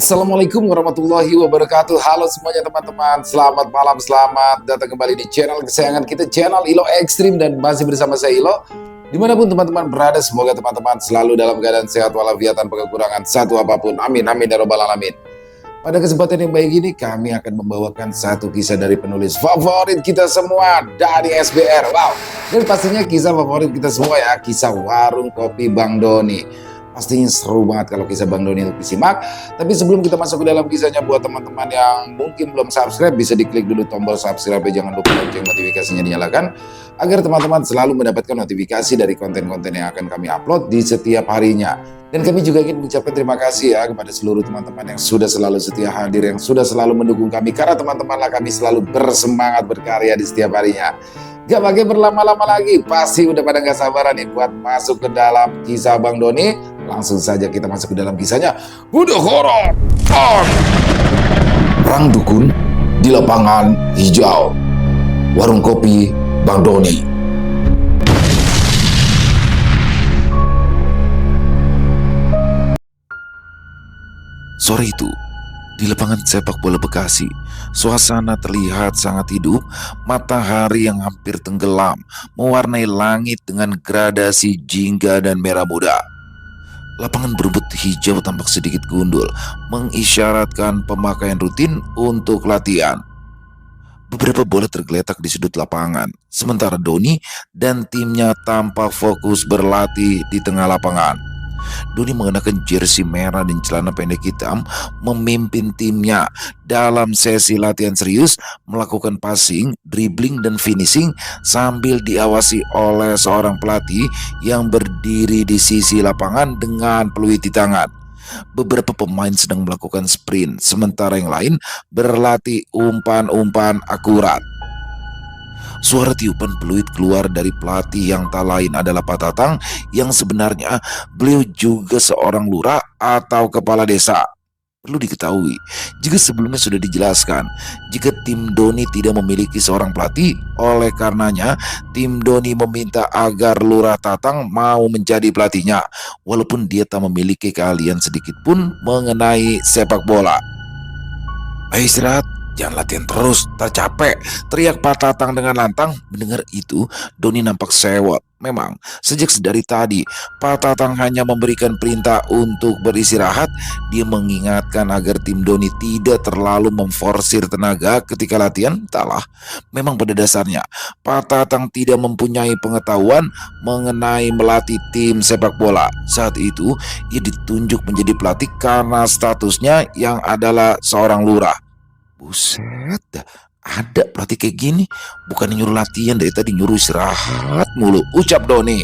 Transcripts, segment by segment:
Assalamualaikum warahmatullahi wabarakatuh. Halo semuanya teman-teman, selamat malam, selamat datang kembali di channel kesayangan kita, channel Ilo Ekstrim, dan masih bersama saya Ilo. Dimanapun teman-teman berada, semoga teman-teman selalu dalam keadaan sehat walafiat tanpa kekurangan satu apapun. Amin, amin ya robbal alamin. Pada kesempatan yang baik ini, kami akan membawakan satu kisah dari penulis favorit kita semua, dari SBR. Wow, dan pastinya kisah favorit kita semua ya, kisah Warung Kopi Bang Doni. Pastinya seru banget kalau kisah Bang Doni untuk disimak. Tapi sebelum kita masuk ke dalam kisahnya, buat teman-teman yang mungkin belum subscribe, bisa diklik dulu tombol subscribe, jangan lupa lonceng notifikasinya dinyalakan, agar teman-teman selalu mendapatkan notifikasi dari konten-konten yang akan kami upload di setiap harinya. Dan kami juga ingin mengucapkan terima kasih ya kepada seluruh teman-teman yang sudah selalu setia hadir, yang sudah selalu mendukung kami, karena teman-temanlah kami selalu bersemangat berkarya di setiap harinya. Gak pakai berlama-lama lagi, pasti udah pada gak sabaran nih buat masuk ke dalam kisah Bang Doni. Langsung saja kita masuk ke dalam kisahnya. Udah horor on! Perang dukun di lapangan hijau, Warung Kopi Bang Doni. Sore itu, di lapangan sepak bola Bekasi, suasana terlihat sangat hidup. Matahari yang hampir tenggelam mewarnai langit dengan gradasi jingga dan merah muda. Lapangan berumput hijau tampak sedikit gundul, mengisyaratkan pemakaian rutin untuk latihan. Beberapa bola tergeletak di sudut lapangan, sementara Doni dan timnya tampak fokus berlatih di tengah lapangan. Doni mengenakan jersey merah dan celana pendek hitam, memimpin timnya dalam sesi latihan serius, melakukan passing, dribbling, dan finishing sambil diawasi oleh seorang pelatih yang berdiri di sisi lapangan dengan peluit di tangan. Beberapa pemain sedang melakukan sprint, sementara yang lain berlatih umpan-umpan akurat. Suara tiupan peluit keluar dari pelatih yang tak lain adalah Pak Tatang, yang sebenarnya beliau juga seorang lurah atau kepala desa. Perlu diketahui, jika sebelumnya sudah dijelaskan, jika tim Doni tidak memiliki seorang pelatih, oleh karenanya tim Doni meminta agar Lurah Tatang mau menjadi pelatihnya, walaupun dia tak memiliki keahlian sedikit pun mengenai sepak bola. Ayo istirahat, jangan latihan terus, tercapek, teriak Pak Tatang dengan lantang. Mendengar itu, Doni nampak sewot. Memang, sejak sedari tadi, Pak Tatang hanya memberikan perintah untuk beristirahat. Dia mengingatkan agar tim Doni tidak terlalu memforsir tenaga ketika latihan. Entahlah, memang pada dasarnya, Pak Tatang tidak mempunyai pengetahuan mengenai melatih tim sepak bola. Saat itu, ia ditunjuk menjadi pelatih karena statusnya yang adalah seorang lurah. Buset dah, ada pelatih kayak gini. Bukan nyuruh latihan, dari tadi nyuruh istirahat mulu, ucap Doni.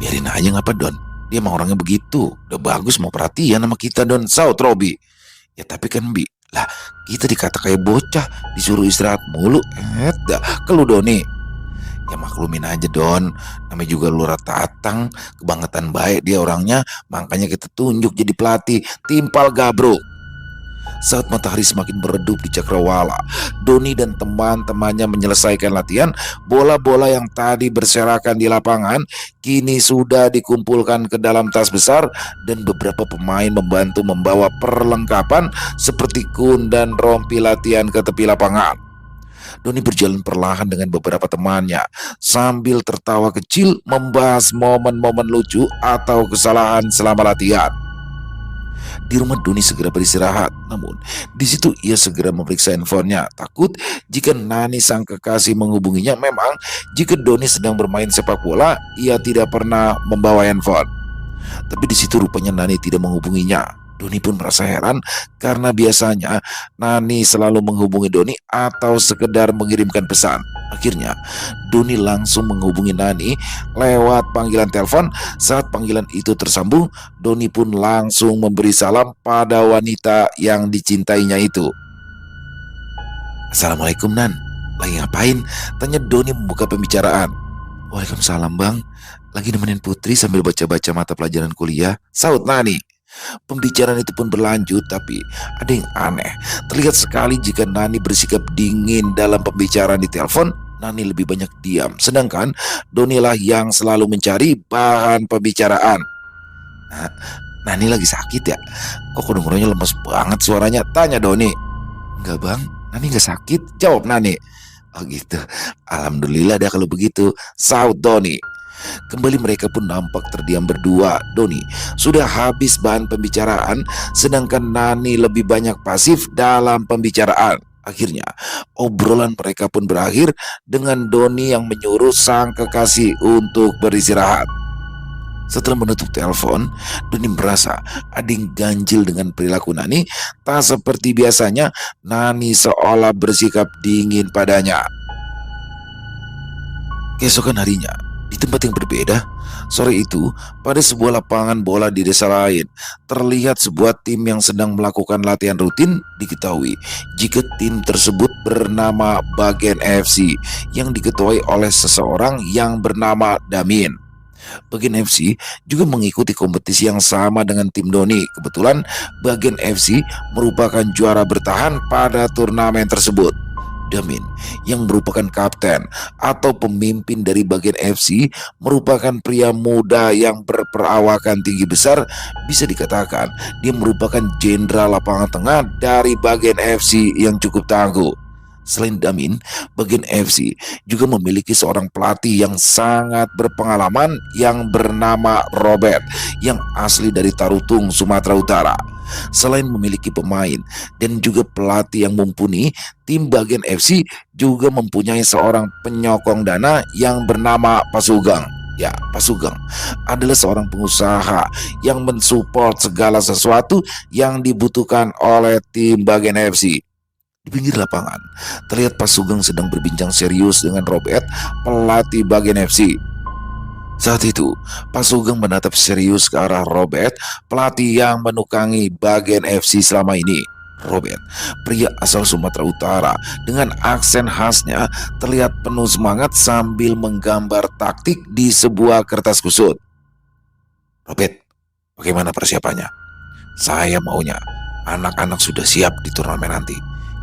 Biarin aja ngapa Don, dia emang orangnya begitu. Udah bagus mau perhatian sama kita Don, saut Robi. Ya tapi kan Bi, lah kita dikata kayak bocah, disuruh istirahat mulu. Dah, ke lu Doni. Ya maklumin aja Don, namanya juga Lurah Tatang, kebangetan baik dia orangnya, makanya kita tunjuk jadi pelatih, timpal gabruk. Saat matahari semakin meredup di Cakrawala, Doni dan teman-temannya menyelesaikan latihan. Bola-bola yang tadi berserakan di lapangan kini sudah dikumpulkan ke dalam tas besar, dan beberapa pemain membantu membawa perlengkapan seperti kun dan rompi latihan ke tepi lapangan. Doni berjalan perlahan dengan beberapa temannya sambil tertawa kecil membahas momen-momen lucu atau kesalahan selama latihan. Di rumah Doni segera beristirahat, namun di situ ia segera memeriksa handphonenya, takut jika Nani sang kekasih menghubunginya. Memang jika Doni sedang bermain sepak bola, ia tidak pernah membawa handphone. Tapi di situ rupanya Nani tidak menghubunginya. Doni pun merasa heran karena biasanya Nani selalu menghubungi Doni atau sekedar mengirimkan pesan. Akhirnya Doni langsung menghubungi Nani lewat panggilan telepon. Saat panggilan itu tersambung, Doni pun langsung memberi salam pada wanita yang dicintainya itu. Assalamualaikum Nan, lagi ngapain? Tanya Doni membuka pembicaraan. Waalaikumsalam Bang, lagi nemenin Putri sambil baca-baca mata pelajaran kuliah, saut Nani. Pembicaraan itu pun berlanjut, tapi ada yang aneh. Terlihat sekali jika Nani bersikap dingin dalam pembicaraan di telepon. Nani lebih banyak diam, sedangkan Doni lah yang selalu mencari bahan pembicaraan. Nah, Nani lagi sakit ya? Kok kedengarannya lemes banget suaranya? Tanya Doni. Enggak bang, Nani nggak sakit, jawab Nani. Oh gitu, alhamdulillah dah kalau begitu, saut Doni. Kembali mereka pun nampak terdiam berdua. Doni sudah habis bahan pembicaraan, sedangkan Nani lebih banyak pasif dalam pembicaraan. Akhirnya obrolan mereka pun berakhir dengan Doni yang menyuruh sang kekasih untuk beristirahat. Setelah menutup telepon, Doni merasa ada yang ganjil dengan perilaku Nani. Tak seperti biasanya, Nani seolah bersikap dingin padanya. Keesokan harinya, di tempat yang berbeda, sore itu, pada sebuah lapangan bola di desa lain, terlihat sebuah tim yang sedang melakukan latihan rutin. Diketahui jika tim tersebut bernama Bagen FC yang diketuai oleh seseorang yang bernama Damin. Bagen FC juga mengikuti kompetisi yang sama dengan tim Doni. Kebetulan Bagen FC merupakan juara bertahan pada turnamen tersebut. Damin yang merupakan kapten atau pemimpin dari Bagen FC merupakan pria muda yang berperawakan tinggi besar. Bisa dikatakan dia merupakan jenderal lapangan tengah dari Bagen FC yang cukup tangguh. Selain Damin, Bagen FC juga memiliki seorang pelatih yang sangat berpengalaman yang bernama Robert yang asli dari Tarutung, Sumatera Utara. Selain memiliki pemain dan juga pelatih yang mumpuni, tim Bagen FC juga mempunyai seorang penyokong dana yang bernama Pak Sugeng. Ya, Pak Sugeng adalah seorang pengusaha yang mensupport segala sesuatu yang dibutuhkan oleh tim Bagen FC. Di pinggir lapangan, terlihat Pak Sugeng sedang berbincang serius dengan Robert, pelatih Bagen FC. Saat itu, Pak Sugeng menatap serius ke arah Robert, pelatih yang menukangi Bagen FC selama ini. Robert, pria asal Sumatera Utara dengan aksen khasnya, terlihat penuh semangat sambil menggambar taktik di sebuah kertas kusut. Robert, bagaimana persiapannya? Saya maunya anak-anak sudah siap di turnamen nanti.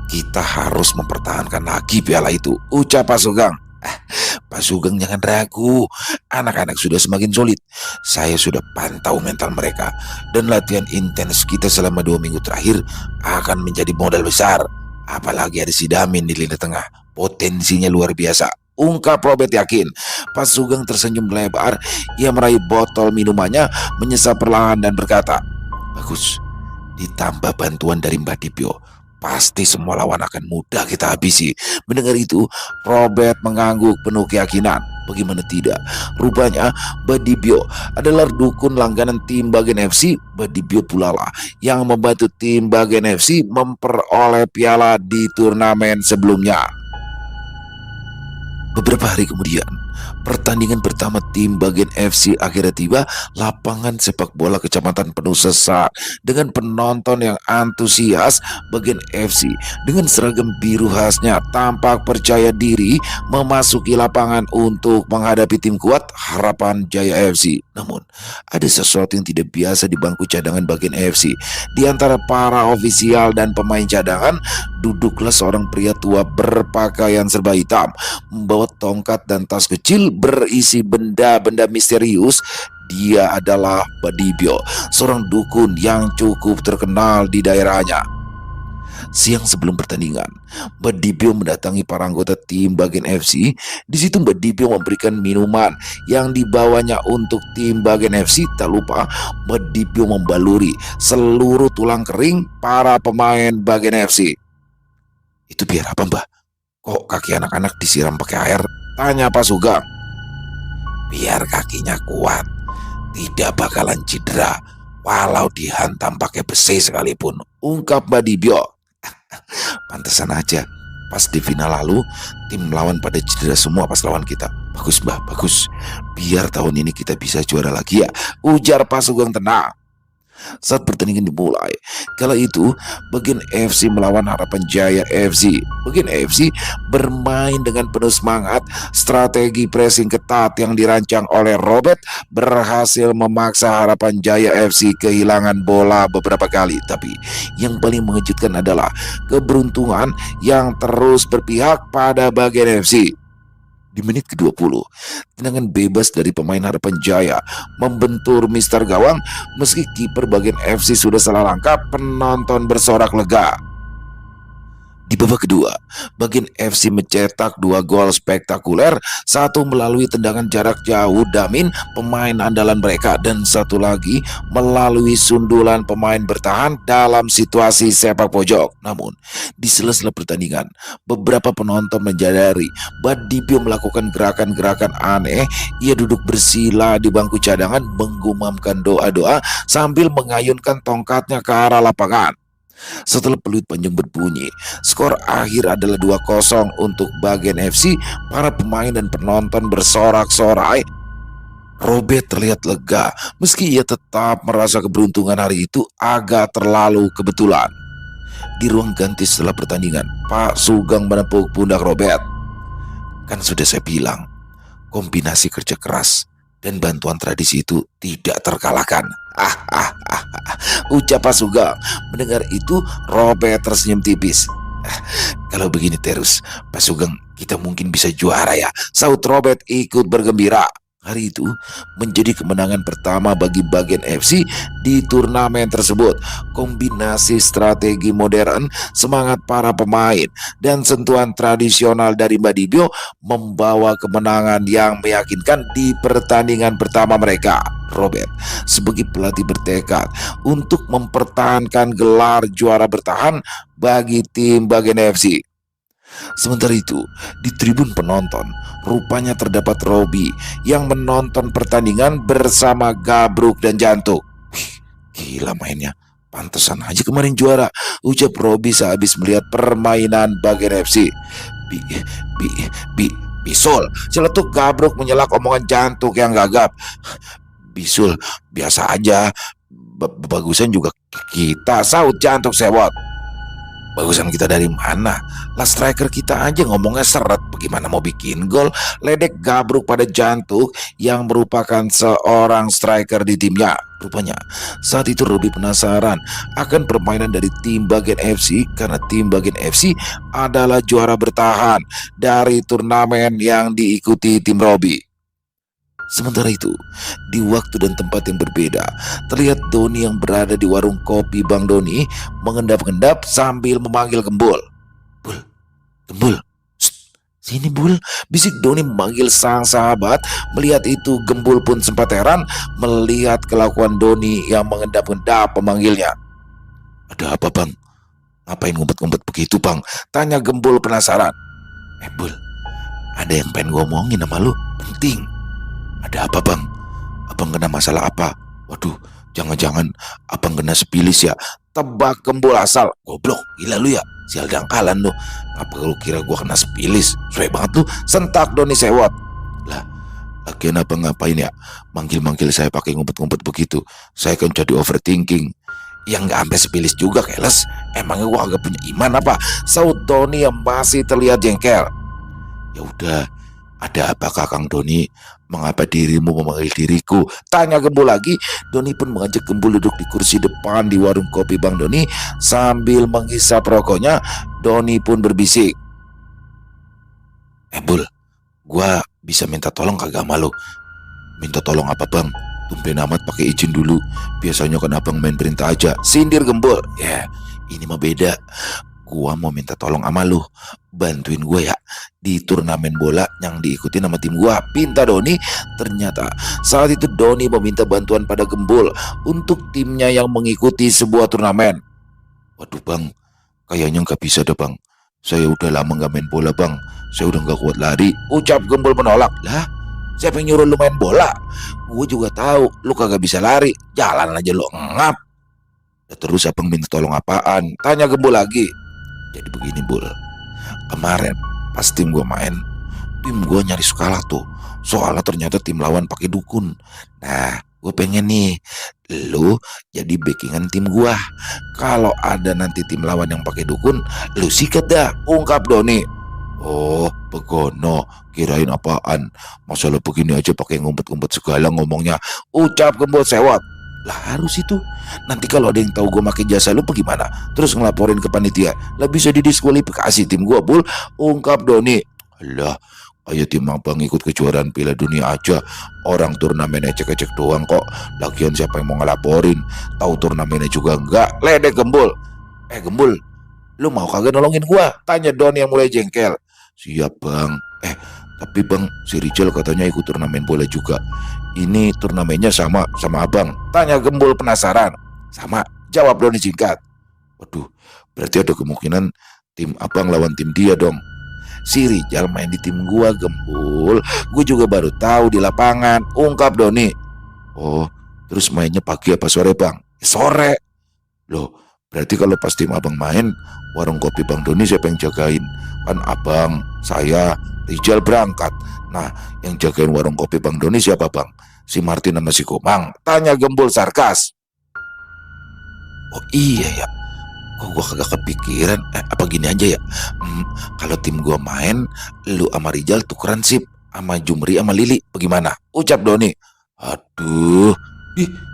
Kita harus mempertahankan lagi piala itu, ucap Pak Sugeng. Pak Sugeng jangan ragu, anak-anak sudah semakin solid. Saya sudah pantau mental mereka, dan latihan intens kita selama 2 minggu terakhir akan menjadi modal besar. Apalagi ada si Damin di lini tengah, potensinya luar biasa, ungkap Robert yakin. Pak Sugeng tersenyum lebar. Ia meraih botol minumannya, menyesap perlahan dan berkata, bagus, ditambah bantuan dari Mbak Dipyo, pasti semua lawan akan mudah kita habisi. Mendengar itu, Robert mengangguk penuh keyakinan. Bagaimana tidak, rupanya Badibio adalah dukun langganan tim Bagen FC. Badibio pula lah yang membantu tim Bagen FC memperoleh piala di turnamen sebelumnya. Beberapa hari kemudian, pertandingan pertama tim Bagen FC akhirnya tiba. Lapangan sepak bola kecamatan penuh sesak dengan penonton yang antusias. Bagen FC dengan seragam biru khasnya tampak percaya diri memasuki lapangan untuk menghadapi tim kuat Harapan Jaya FC. Namun, ada sesuatu yang tidak biasa di bangku cadangan Bagen FC. Di antara para ofisial dan pemain cadangan, duduklah seorang pria tua berpakaian serba hitam, membawa tongkat dan tas kecil berisi benda-benda misterius. Dia adalah Badibio, seorang dukun yang cukup terkenal di daerahnya. Siang sebelum pertandingan, Badibio mendatangi para anggota tim Bagen FC. Di situ Badibio memberikan minuman yang dibawanya untuk tim Bagen FC. Tak lupa, Badibio membaluri seluruh tulang kering para pemain Bagen FC. Itu biar apa, Mbah? Kok kaki anak-anak disiram pakai air? Tanya Pak Sugeng. Biar kakinya kuat, tidak bakalan cedera walau dihantam pakai besi sekalipun, ungkap Badibio. Pantesan aja, pas di final lalu tim lawan pada cedera semua pas lawan kita. Bagus Mbah, bagus. Biar tahun ini kita bisa juara lagi ya, ujar Pak Sugeng tenang. Saat pertandingan dimulai, kala itu Bagen FC melawan Harapan Jaya FC. Bagen FC bermain dengan penuh semangat. Strategi pressing ketat yang dirancang oleh Robert berhasil memaksa Harapan Jaya FC kehilangan bola beberapa kali. Tapi yang paling mengejutkan adalah keberuntungan yang terus berpihak pada Bagen FC. Di menit ke-20, tendangan bebas dari pemain Harapan Jaya membentur Mister Gawang. Meski kiper bagian FC sudah salah langkah, penonton bersorak lega. Di babak kedua, bagian FC mencetak 2 gol spektakuler, satu melalui tendangan jarak jauh Damin, pemain andalan mereka, dan satu lagi melalui sundulan pemain bertahan dalam situasi sepak pojok. Namun, di sela-sela pertandingan, beberapa penonton menyadari Badibio melakukan gerakan-gerakan aneh. Ia duduk bersila di bangku cadangan, menggumamkan doa-doa sambil mengayunkan tongkatnya ke arah lapangan. Setelah peluit panjang berbunyi, skor akhir adalah 2-0 untuk bagian FC. Para pemain dan penonton bersorak-sorai. Robert terlihat lega, meski ia tetap merasa keberuntungan hari itu agak terlalu kebetulan. Di ruang ganti setelah pertandingan, Pak Sugeng menepuk pundak Robert. Kan sudah saya bilang, kombinasi kerja keras dan bantuan tradisi itu tidak terkalahkan. Ucap Pak Sugeng. Mendengar itu, Robert tersenyum tipis. Kalau begini terus, Pak Sugeng, kita mungkin bisa juara ya, saut Robert ikut bergembira. Hari itu menjadi kemenangan pertama bagi bagian FC di turnamen tersebut. Kombinasi strategi modern, semangat para pemain, dan sentuhan tradisional dari Badibio membawa kemenangan yang meyakinkan di pertandingan pertama mereka. Robert sebagai pelatih bertekad untuk mempertahankan gelar juara bertahan bagi tim bagian FC. Sementara itu, di tribun penonton, rupanya terdapat Robi yang menonton pertandingan bersama Gabruk dan Jantung. Gila mainnya, pantesan aja kemarin juara, ucap Robi sehabis melihat permainan bagian FC. Bisul, celetuk Gabruk menyelak omongan Jantung yang gagap. Bisul, biasa aja, bagusan juga kita, saut Jantung sewot. Bagusan kita dari mana? Lah striker kita aja ngomongnya seret, bagaimana mau bikin gol? Ledek Gabruk pada Jantung yang merupakan seorang striker di timnya. Rupanya saat itu Robi penasaran akan permainan dari tim bagian FC, karena tim bagian FC adalah juara bertahan dari turnamen yang diikuti tim Robi. Sementara itu, di waktu dan tempat yang berbeda, terlihat Doni yang berada di warung kopi Bang Doni mengendap-endap sambil memanggil Gembul. Bul, Gembul, sini Bul, bisik Doni memanggil sang sahabat. Melihat itu, Gembul pun sempat heran melihat kelakuan Doni yang mengendap-endap memanggilnya. Ada apa Bang? Ngapain ngumpet-ngumpet begitu Bang? Tanya Gembul penasaran. Bul, ada yang pengen ngomongin sama lu, penting. Ada apa Bang? Abang kena masalah apa? Waduh, jangan-jangan abang kena sepilis ya? Tebak Gembul asal. Goblok, gila lu ya? Sial dangkalan lu. Ngapa lu kira gua kena sepilis? Suwe banget lu, sentak Doni sewot. Lah, lagian abang ngapain ya? Manggil-manggil saya pakai ngumpet-ngumpet begitu. Saya kan jadi overthinking. Yang gak sampai sepilis juga keles. Emangnya gua agak punya iman apa? Saut Doni yang masih terlihat jengkel. Ya udah, ada apakah Kang Doni? Mengapa dirimu memanggil diriku? Tanya Gembul lagi. Doni pun mengajak Gembul duduk di kursi depan di warung kopi Bang Doni. Sambil menghisap rokoknya, Doni pun berbisik. Bul, gua bisa minta tolong kagak sama lu? Minta tolong apa Bang? Tumben amat pakai izin dulu. Biasanya kan abang main perintah aja, sindir Gembul. Ya, ini mah beda. Gua mau minta tolong sama lu, bantuin gue ya di turnamen bola yang diikuti nama tim gua, pinta Doni. Ternyata saat itu Doni meminta bantuan pada Gembul untuk timnya yang mengikuti sebuah turnamen. Waduh Bang, kayaknya nggak bisa deh Bang. Saya udah lama nggak main bola Bang. Saya udah nggak kuat lari, ucap Gembul menolak. Lah, siapa yang nyuruh lu main bola? Gue juga tahu lu kagak bisa lari, jalan aja lu ngap. Terus abang minta tolong apaan? Tanya Gembul lagi. Jadi begini Bul, kemarin pas tim gue main, tim gue nyaris kalah tuh. Soalnya ternyata tim lawan pakai dukun. Nah, gue pengen nih lu jadi backingan tim gue. Kalau ada nanti tim lawan yang pakai dukun, lu sikat dah, ungkap Doni. Oh, begono, kirain apaan? Masalah begini aja pakai ngumpet-ngumpet segala ngomongnya, ucap Gembul sewot. Lah harus itu. Nanti kalau ada yang tahu gue pakai jasa lu bagaimana? Terus ngelaporin ke panitia, lah bisa didiskualifikasi tim gue Bul, ungkap Doni. Lah, Ayo tim abang ikut kejuaraan Piala Dunia aja. Orang turnamen ecek-ecek doang kok. Lagian siapa yang mau ngelaporin? Tahu turnamennya juga enggak. Ledek Gembul. Gembul, lu mau kagak nolongin gua? Tanya Don yang mulai jengkel. Siap bang. Tapi bang, si Rijal katanya ikut turnamen bola juga. Ini turnamennya sama abang? Tanya Gembul penasaran. Sama, jawab Doni singkat. Waduh, berarti ada kemungkinan tim abang lawan tim dia dong. Si Rijal main di tim gua Gembul. Gue juga baru tahu di lapangan, ungkap Doni. Oh, terus mainnya pagi apa sore bang? Sore. Loh, berarti kalau pas tim abang main, warung kopi Bang Doni siapa yang jagain? Kan abang, saya, Rijal berangkat. Nah, yang jagain warung kopi Bang Doni siapa bang? Si Martin sama si Komang. Tanya Gembul sarkas. Oh iya ya, kok gua kagak kepikiran. Apa gini aja ya, kalau tim gua main, lu sama Rijal tukeran sip, sama Jumri sama Lili, bagaimana? Ucap Doni. Aduh,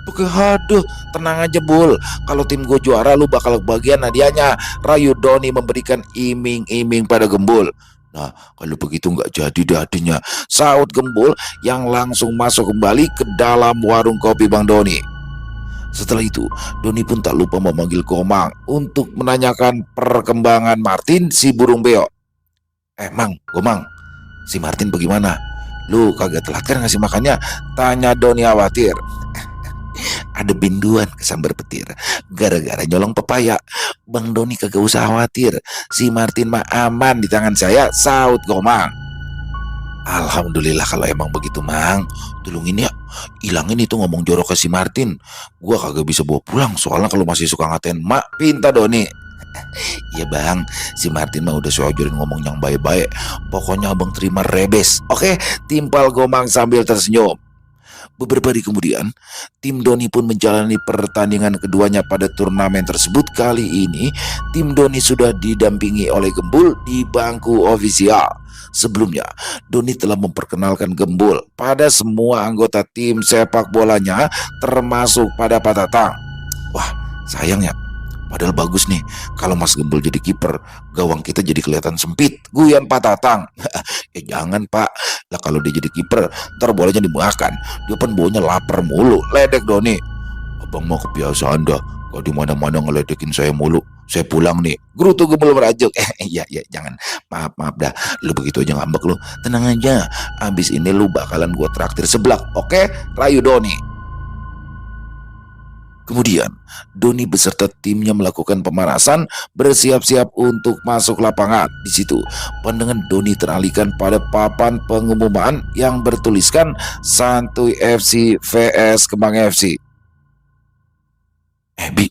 pakai haduh, tenang aja Bul. Kalau tim gue juara, lu bakal kebagian hadiahnya. Rayu Doni memberikan iming-iming pada Gembul. Nah, kalau begitu nggak jadi dadinya, saut Gembul yang langsung masuk kembali ke dalam warung kopi Bang Doni. Setelah itu, Doni pun tak lupa memanggil Komang untuk menanyakan perkembangan Martin si burung beo. Mang, Komang, si Martin bagaimana? Lu kagak telat kan ngasih makannya? Tanya Doni khawatir. Ada binduan kesambar petir gara-gara nyolong pepaya. Bang Doni kagak usah khawatir, si Martin mah aman di tangan saya, saut Komang. Alhamdulillah kalau emang begitu Mang. Tolongin ya, ilangin itu ngomong jorok ke si Martin. Gua kagak bisa bawa pulang soalnya kalau masih suka ngatain mak, pinta Doni. Iya bang, si Martin mah udah saya ajarin ngomong yang baik-baik. Pokoknya abang terima rebes. Oke, timpal Komang sambil tersenyum. Beberapa hari kemudian, tim Doni pun menjalani pertandingan keduanya pada turnamen tersebut. Kali ini, tim Doni sudah didampingi oleh Gembul di bangku ofisial. Sebelumnya, Doni telah memperkenalkan Gembul pada semua anggota tim sepak bolanya, termasuk pada Pak Tatang. Wah, sayangnya, padahal bagus nih kalau Mas Gembul jadi kiper, gawang kita jadi kelihatan sempit, guyon Pak Tatang. Ya jangan Pak, lah kalau dia jadi kiper, ntar bolanya dimakan. Dia kan baunya lapar mulu, ledek Doni. Abang mau kebiasaan dah, kalau di mana-mana ngeledekin saya mulu. Saya pulang nih, gerutu Gembul merajuk. Iya jangan, maaf dah, lu begitu aja ngambek lu. Tenang aja, abis ini lu bakalan gua traktir seblak, oke? Rayu Doni. Kemudian, Doni beserta timnya melakukan pemanasan, bersiap-siap untuk masuk lapangan. Di situ, pandangan Doni teralihkan pada papan pengumuman yang bertuliskan Santuy FC vs Kemang FC. Bi,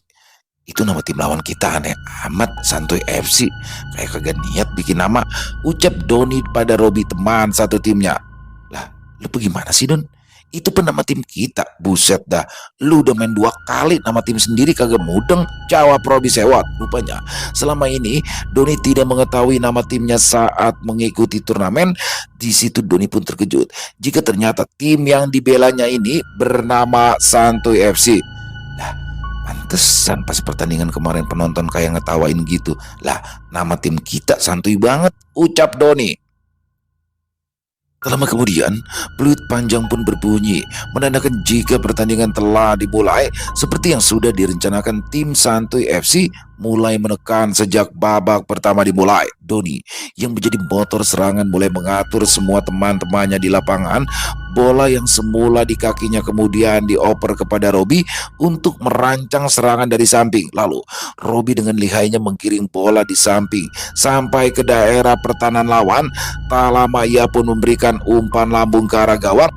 itu nama tim lawan kita aneh amat, Santuy FC. Kayak kagak niat bikin nama, ucap Doni pada Robi teman satu timnya. Lah, lu bagaimana sih Don? Itu pun nama tim kita, buset dah. Lu udah main 2 kali nama tim sendiri kagak mudeng, jawab Robi sewot. Rupanya selama ini Doni tidak mengetahui nama timnya saat mengikuti turnamen. Di situ Doni pun terkejut jika ternyata tim yang dibelanya ini bernama Santuy FC. Lah, pantesan pas pertandingan kemarin penonton kayak ngetawain gitu. Lah, nama tim kita santuy banget, ucap Doni. Tak lama kemudian, peluit panjang pun berbunyi, menandakan jika pertandingan telah dimulai. Seperti yang sudah direncanakan, tim Santuy FC mulai menekan sejak babak pertama dimulai. Doni, yang menjadi motor serangan, mulai mengatur semua teman-temannya di lapangan. Bola yang semula di kakinya kemudian dioper kepada Robi untuk merancang serangan dari samping. Lalu, Robi dengan lihainya menggiring bola di samping sampai ke daerah pertahanan lawan. Tak lama ia pun memberikan umpan lambung ke arah gawang.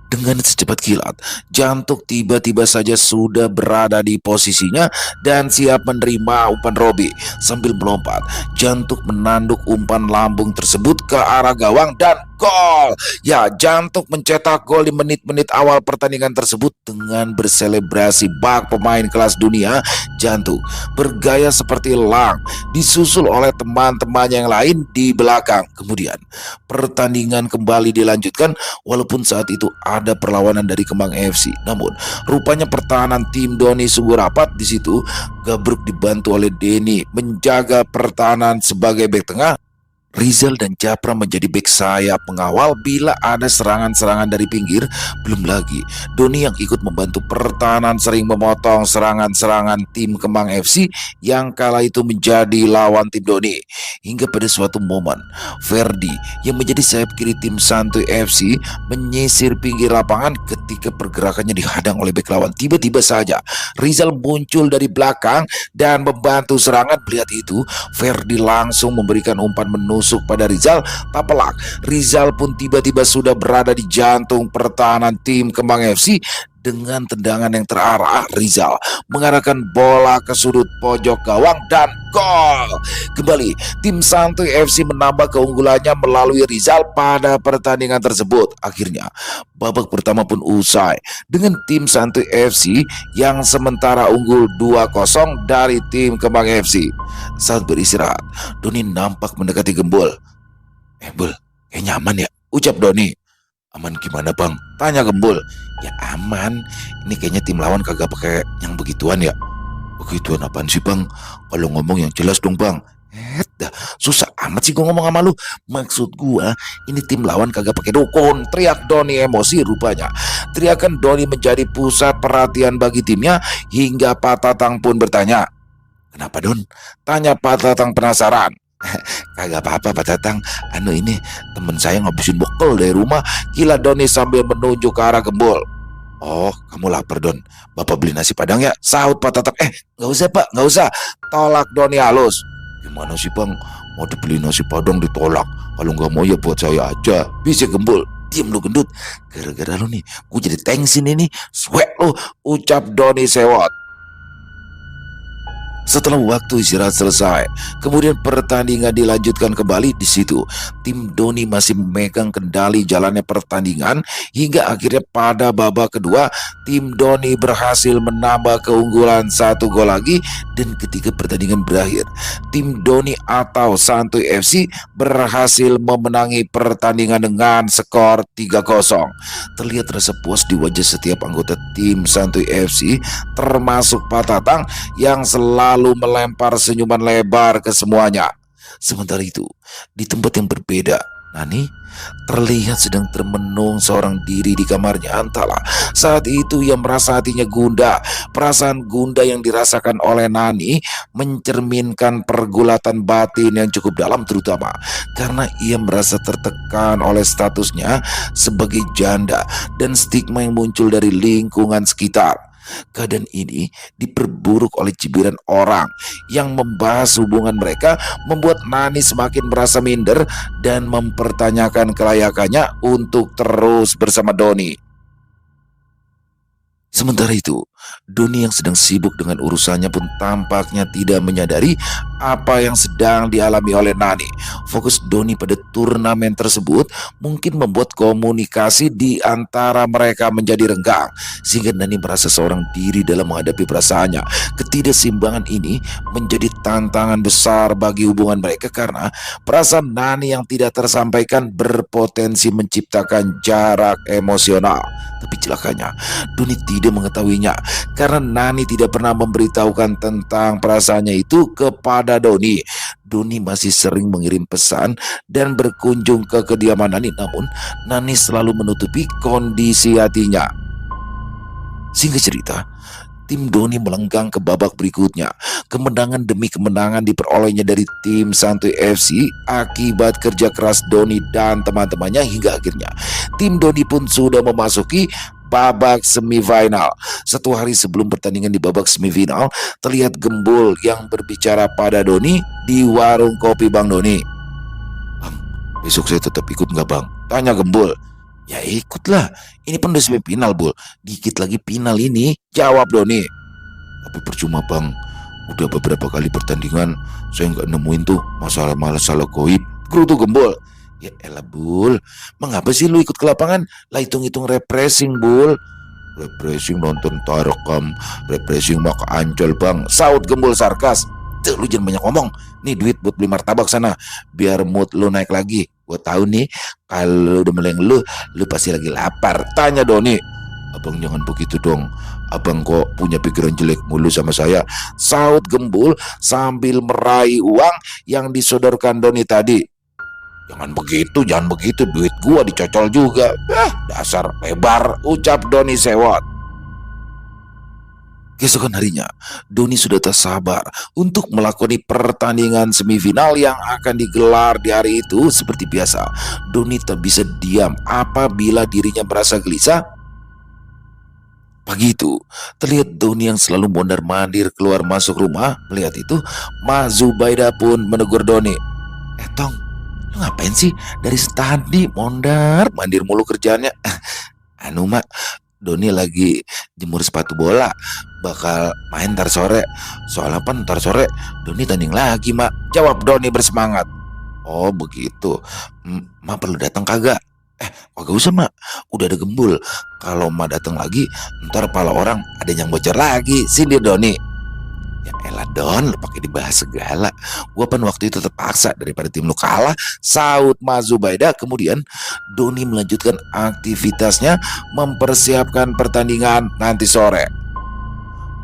Dengan secepat kilat, Jantuk tiba-tiba saja sudah berada di posisinya dan siap menerima umpan Robi. Sambil melompat, Jantuk menanduk umpan lambung tersebut ke arah gawang dan gol. Ya, Jantuk mencetak gol di menit-menit awal pertandingan tersebut dengan berselebrasi bak pemain kelas dunia. Jantuk bergaya seperti elang, disusul oleh teman-temannya yang lain di belakang. Kemudian pertandingan kembali dilanjutkan walaupun saat itu ada perlawanan dari Kemang FC. Namun rupanya pertahanan tim Doni sungguh rapat. Di situ Gabruk dibantu oleh Denny menjaga pertahanan sebagai bek tengah. Rizal dan Japra menjadi bek sayap pengawal bila ada serangan-serangan dari pinggir. Belum lagi Doni yang ikut membantu pertahanan sering memotong serangan-serangan tim Kemang FC yang kala itu menjadi lawan tim Doni. Hingga pada suatu momen Ferdi yang menjadi sayap kiri tim Santuy FC menyisir pinggir lapangan ketika pergerakannya dihadang oleh bek lawan. Tiba-tiba saja Rizal muncul dari belakang dan membantu serangan. Melihat itu Ferdi langsung memberikan umpan menusuk pada Rizal. Tak pelak Rizal pun tiba-tiba sudah berada di jantung pertahanan tim Kemang FC. Dengan tendangan yang terarah, Rizal mengarahkan bola ke sudut pojok gawang dan gol. Kembali tim Santuy FC menambah keunggulannya melalui Rizal pada pertandingan tersebut. Akhirnya babak pertama pun usai dengan tim Santuy FC yang sementara unggul 2-0 dari tim Kemang FC. Saat beristirahat, Doni nampak mendekati Gembul. Bul, kayak nyaman ya, ucap Doni. Aman gimana bang? Tanya Gembul. Ya aman, ini kayaknya tim lawan kagak pakai yang begituan ya. Begituan apaan sih bang? Kalau ngomong yang jelas dong bang. Dah, susah amat sih gua ngomong sama lu. Maksud gua, ini tim lawan kagak pakai dukun. Teriak Doni emosi rupanya. Teriakan Doni menjadi pusat perhatian bagi timnya hingga Pak Tatang pun bertanya. Kenapa Don? Tanya Pak Tatang penasaran. Kagak apa-apa Pak Tatang, ini temen saya ngabisin bekal dari rumah, gila Doni sambil menunjuk ke arah Gembul. Oh, kamu lapar Don, bapak beli nasi padang ya, sahut Pak Tatang. Gak usah Pak, gak usah, tolak Doni halus. Gimana sih bang, mau dibeli nasi padang ditolak, kalau gak mau ya buat saya aja, bisa Gembul. Diam lu gendut, gara-gara lu nih gue jadi tengsin ini, swek lu, ucap Doni sewot. Setelah waktu istirahat selesai, kemudian pertandingan dilanjutkan kembali. Di situ tim Doni masih memegang kendali jalannya pertandingan hingga akhirnya pada babak kedua tim Doni berhasil menambah keunggulan 1 gol lagi. Dan ketika pertandingan berakhir, tim Doni atau Santuy FC berhasil memenangi pertandingan dengan skor 3-0. Terlihat rasa puas di wajah setiap anggota tim Santuy FC, termasuk Pak Tatang yang selalu melempar senyuman lebar ke semuanya. Sementara itu, di tempat yang berbeda, Nani terlihat sedang termenung seorang diri di kamarnya. Entahlah, saat itu ia merasa hatinya gundah. Perasaan gundah yang dirasakan oleh Nani mencerminkan pergulatan batin yang cukup dalam, terutama karena ia merasa tertekan oleh statusnya sebagai janda dan stigma yang muncul dari lingkungan sekitar. Keadaan ini diperburuk oleh cibiran orang yang membahas hubungan mereka, membuat Nani semakin merasa minder dan mempertanyakan kelayakannya untuk terus bersama Doni. Sementara itu, Doni yang sedang sibuk dengan urusannya pun tampaknya tidak menyadari apa yang sedang dialami oleh Nani. Fokus Doni pada turnamen tersebut mungkin membuat komunikasi di antara mereka menjadi renggang, sehingga Nani merasa seorang diri dalam menghadapi perasaannya. Ketidakseimbangan ini menjadi tantangan besar bagi hubungan mereka karena perasaan Nani yang tidak tersampaikan berpotensi menciptakan jarak emosional. Tapi celakanya, Doni tidak mengetahuinya karena Nani tidak pernah memberitahukan tentang perasaannya itu kepada Doni. Doni masih sering mengirim pesan dan berkunjung ke kediaman Nani, namun Nani selalu menutupi kondisi hatinya. Singkat cerita, tim Doni melenggang ke babak berikutnya. Kemenangan demi kemenangan diperolehnya dari tim Santuy FC akibat kerja keras Doni dan teman-temannya, hingga akhirnya tim Doni pun sudah memasuki babak semifinal. 1 hari sebelum pertandingan di babak semifinal, terlihat Gembul yang berbicara pada Doni di warung kopi Bang Doni. Bang, besok saya tetap ikut nggak bang? Tanya Gembul. Ya ikutlah, ini pun udah semifinal Bul, dikit lagi final ini, jawab Doni. Tapi percuma bang, udah beberapa kali pertandingan saya nggak nemuin tuh masalah goib, gerutu Gembul. Ya elah Bul, mengapa sih lu ikut ke lapangan? Lah hitung-hitung refreshing Bul. Refreshing nonton Tarekam, refreshing mah ke Ancol bang, saut Gembul sarkas. Tuh, lu jangan banyak ngomong, nih duit buat beli martabak sana, biar mood lu naik lagi. Gue tahu nih, kalau udah meleng lu pasti lagi lapar. Tanya Doni. Abang jangan begitu dong, abang kok punya pikiran jelek mulu sama saya, saut Gembul sambil meraih uang yang disodorkan Doni tadi. Jangan begitu, duit gua dicocol juga. Dasar lebar, ucap Doni sewot. Keesokan harinya, Doni sudah tak sabar untuk melakoni pertandingan semifinal yang akan digelar di hari itu. Seperti biasa, Doni tak bisa diam apabila dirinya merasa gelisah. Pagi itu, terlihat Doni yang selalu mondar-mandir keluar masuk rumah. Melihat itu, Ma Zubaida pun menegur Doni. Tong, lu ngapain sih dari tadi mondar-mandir mulu kerjaannya? Anu mak, Doni lagi jemur sepatu bola, bakal main ntar sore. Soalnya kan ntar sore Doni tanding lagi mak, jawab Doni bersemangat. Oh begitu. Mak perlu datang kagak? Kagak usah mak, udah ada gembul. Kalau mak datang lagi, ntar pala orang ada yang bocor lagi, sindir Doni. Ya elah Don, lu pakai dibahas segala. Gua kan waktu itu terpaksa daripada tim lu kalah, saut Ma Zubaida. Kemudian Doni melanjutkan aktivitasnya mempersiapkan pertandingan nanti sore.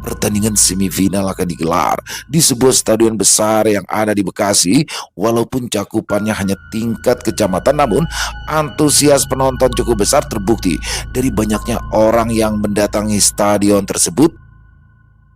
Pertandingan semifinal akan digelar di sebuah stadion besar yang ada di Bekasi. Walaupun cakupannya hanya tingkat kecamatan, namun antusias penonton cukup besar terbukti dari banyaknya orang yang mendatangi stadion tersebut.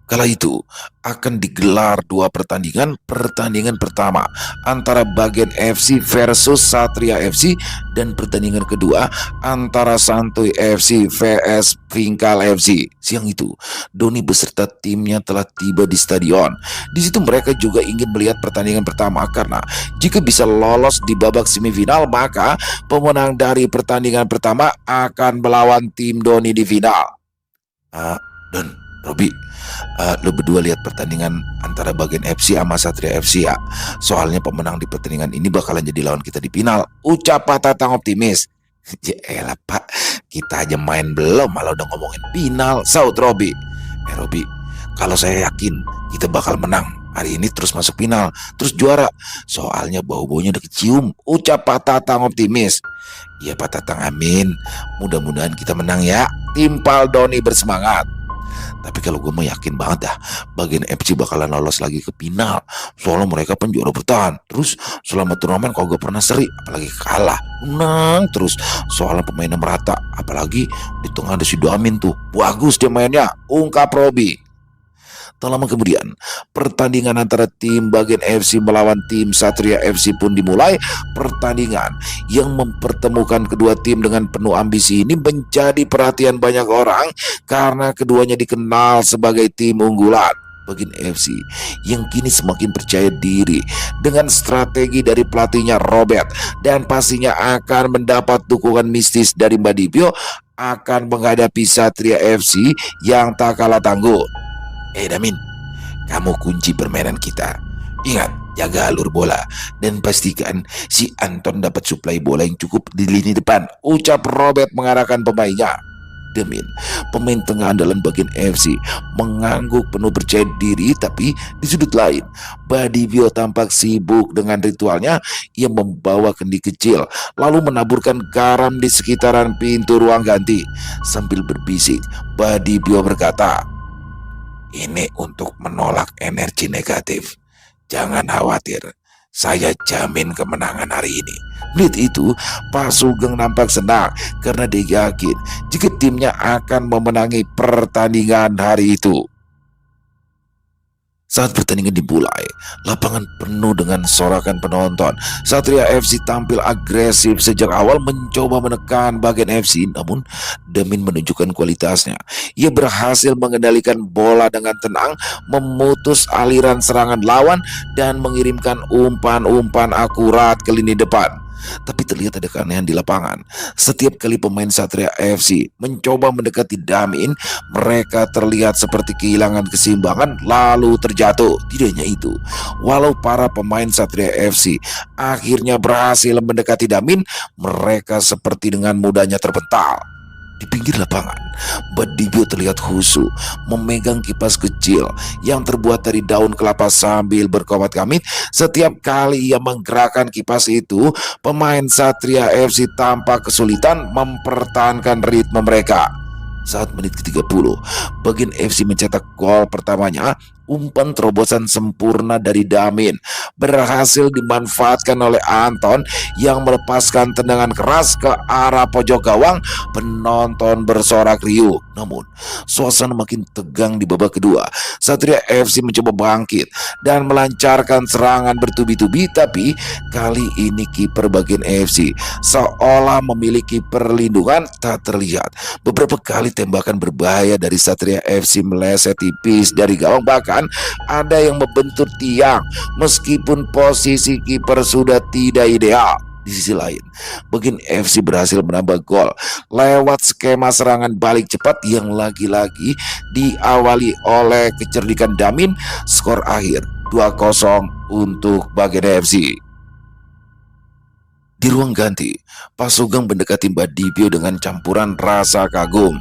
Kala itu akan digelar dua pertandingan. Pertandingan pertama antara Bagen FC versus Satria FC, dan pertandingan kedua antara Santuy FC vs Vinkal FC. Siang itu, Doni beserta timnya telah tiba di stadion. Di situ mereka juga ingin melihat pertandingan pertama, karena jika bisa lolos di babak semifinal, maka pemenang dari pertandingan pertama akan melawan tim Doni di final. Dan Robi, lu berdua lihat pertandingan antara Bagen FC sama Satria FC ya. Soalnya pemenang di pertandingan ini bakalan jadi lawan kita di final, ucap Pak Tatang optimis. Ya elah pak, kita aja main belum malah udah ngomongin final, saut Robi. Robi, kalau saya yakin kita bakal menang hari ini, terus masuk final, terus juara. Soalnya bau-baunya udah kecium, ucap Pak Tatang optimis. Iya Pak Tatang, amin. Mudah-mudahan kita menang ya, timpal Doni bersemangat. Tapi kalau gue mah yakin banget dah, Bagen FC bakalan lolos lagi ke final. Soalnya mereka kan juara bertahan. Terus selama turnamen kalau gue pernah seri, apalagi kalah, menang terus. Soalnya pemainnya merata, apalagi di tengah ada si Damin tuh, bagus dia mainnya, ungkap Robi. Tak lama kemudian, pertandingan antara tim Bagen FC melawan tim Satria FC pun dimulai. Pertandingan yang mempertemukan kedua tim dengan penuh ambisi ini menjadi perhatian banyak orang karena keduanya dikenal sebagai tim unggulan. Bagen FC yang kini semakin percaya diri dengan strategi dari pelatihnya Robert, dan pastinya akan mendapat dukungan mistis dari Mbak Dibio, akan menghadapi Satria FC yang tak kalah tangguh. Damin, kamu kunci permainan kita. Ingat, jaga alur bola dan pastikan si Anton dapat suplai bola yang cukup di lini depan, ucap Robert mengarahkan pemainnya. Damin, pemain tengah andalan Bagen FC, mengangguk penuh percaya diri. Tapi di sudut lain, Badibio tampak sibuk dengan ritualnya. Ia membawa kendi kecil lalu menaburkan garam di sekitaran pintu ruang ganti. Sambil berbisik, Badibio berkata, ini untuk menolak energi negatif. Jangan khawatir, saya jamin kemenangan hari ini. Melihat itu, Pak Sugeng nampak senang karena dia yakin jika timnya akan memenangi pertandingan hari itu. Saat pertandingan dimulai, lapangan penuh dengan sorakan penonton. Satria FC tampil agresif sejak awal, mencoba menekan Bagen FC, namun Damin menunjukkan kualitasnya. Ia berhasil mengendalikan bola dengan tenang, memutus aliran serangan lawan, dan mengirimkan umpan-umpan akurat ke lini depan. Tapi terlihat ada keanehan di lapangan. Setiap kali pemain Satria FC mencoba mendekati Damin, mereka terlihat seperti kehilangan keseimbangan lalu terjatuh. Tidak hanya itu, walau para pemain Satria FC akhirnya berhasil mendekati Damin, mereka seperti dengan mudahnya terpental. Di pinggir lapangan, Badibio terlihat khusyuk memegang kipas kecil yang terbuat dari daun kelapa sambil berkomat kamit. Setiap kali ia menggerakkan kipas itu, pemain Satria FC tampak kesulitan mempertahankan ritme mereka. Saat menit ke-30, Bagen FC mencetak gol pertamanya, Umpan terobosan sempurna dari Damin berhasil dimanfaatkan oleh Anton yang melepaskan tendangan keras ke arah pojok gawang. Penonton bersorak riuh. Namun, suasana makin tegang di babak kedua. Satria FC mencoba bangkit dan melancarkan serangan bertubi-tubi, tapi kali ini kiper bagian FC seolah memiliki perlindungan tak terlihat. Beberapa kali tembakan berbahaya dari Satria FC meleset tipis dari gawang, bahkan ada yang membentur tiang meskipun posisi kiper sudah tidak ideal. Di sisi lain, bagian FC berhasil menambah gol lewat skema serangan balik cepat yang lagi-lagi diawali oleh kecerdikan Damin. Skor akhir 2-0 untuk bagian FC. Di ruang ganti, Pak Sugeng mendekati Mbak Dibio dengan campuran rasa kagum.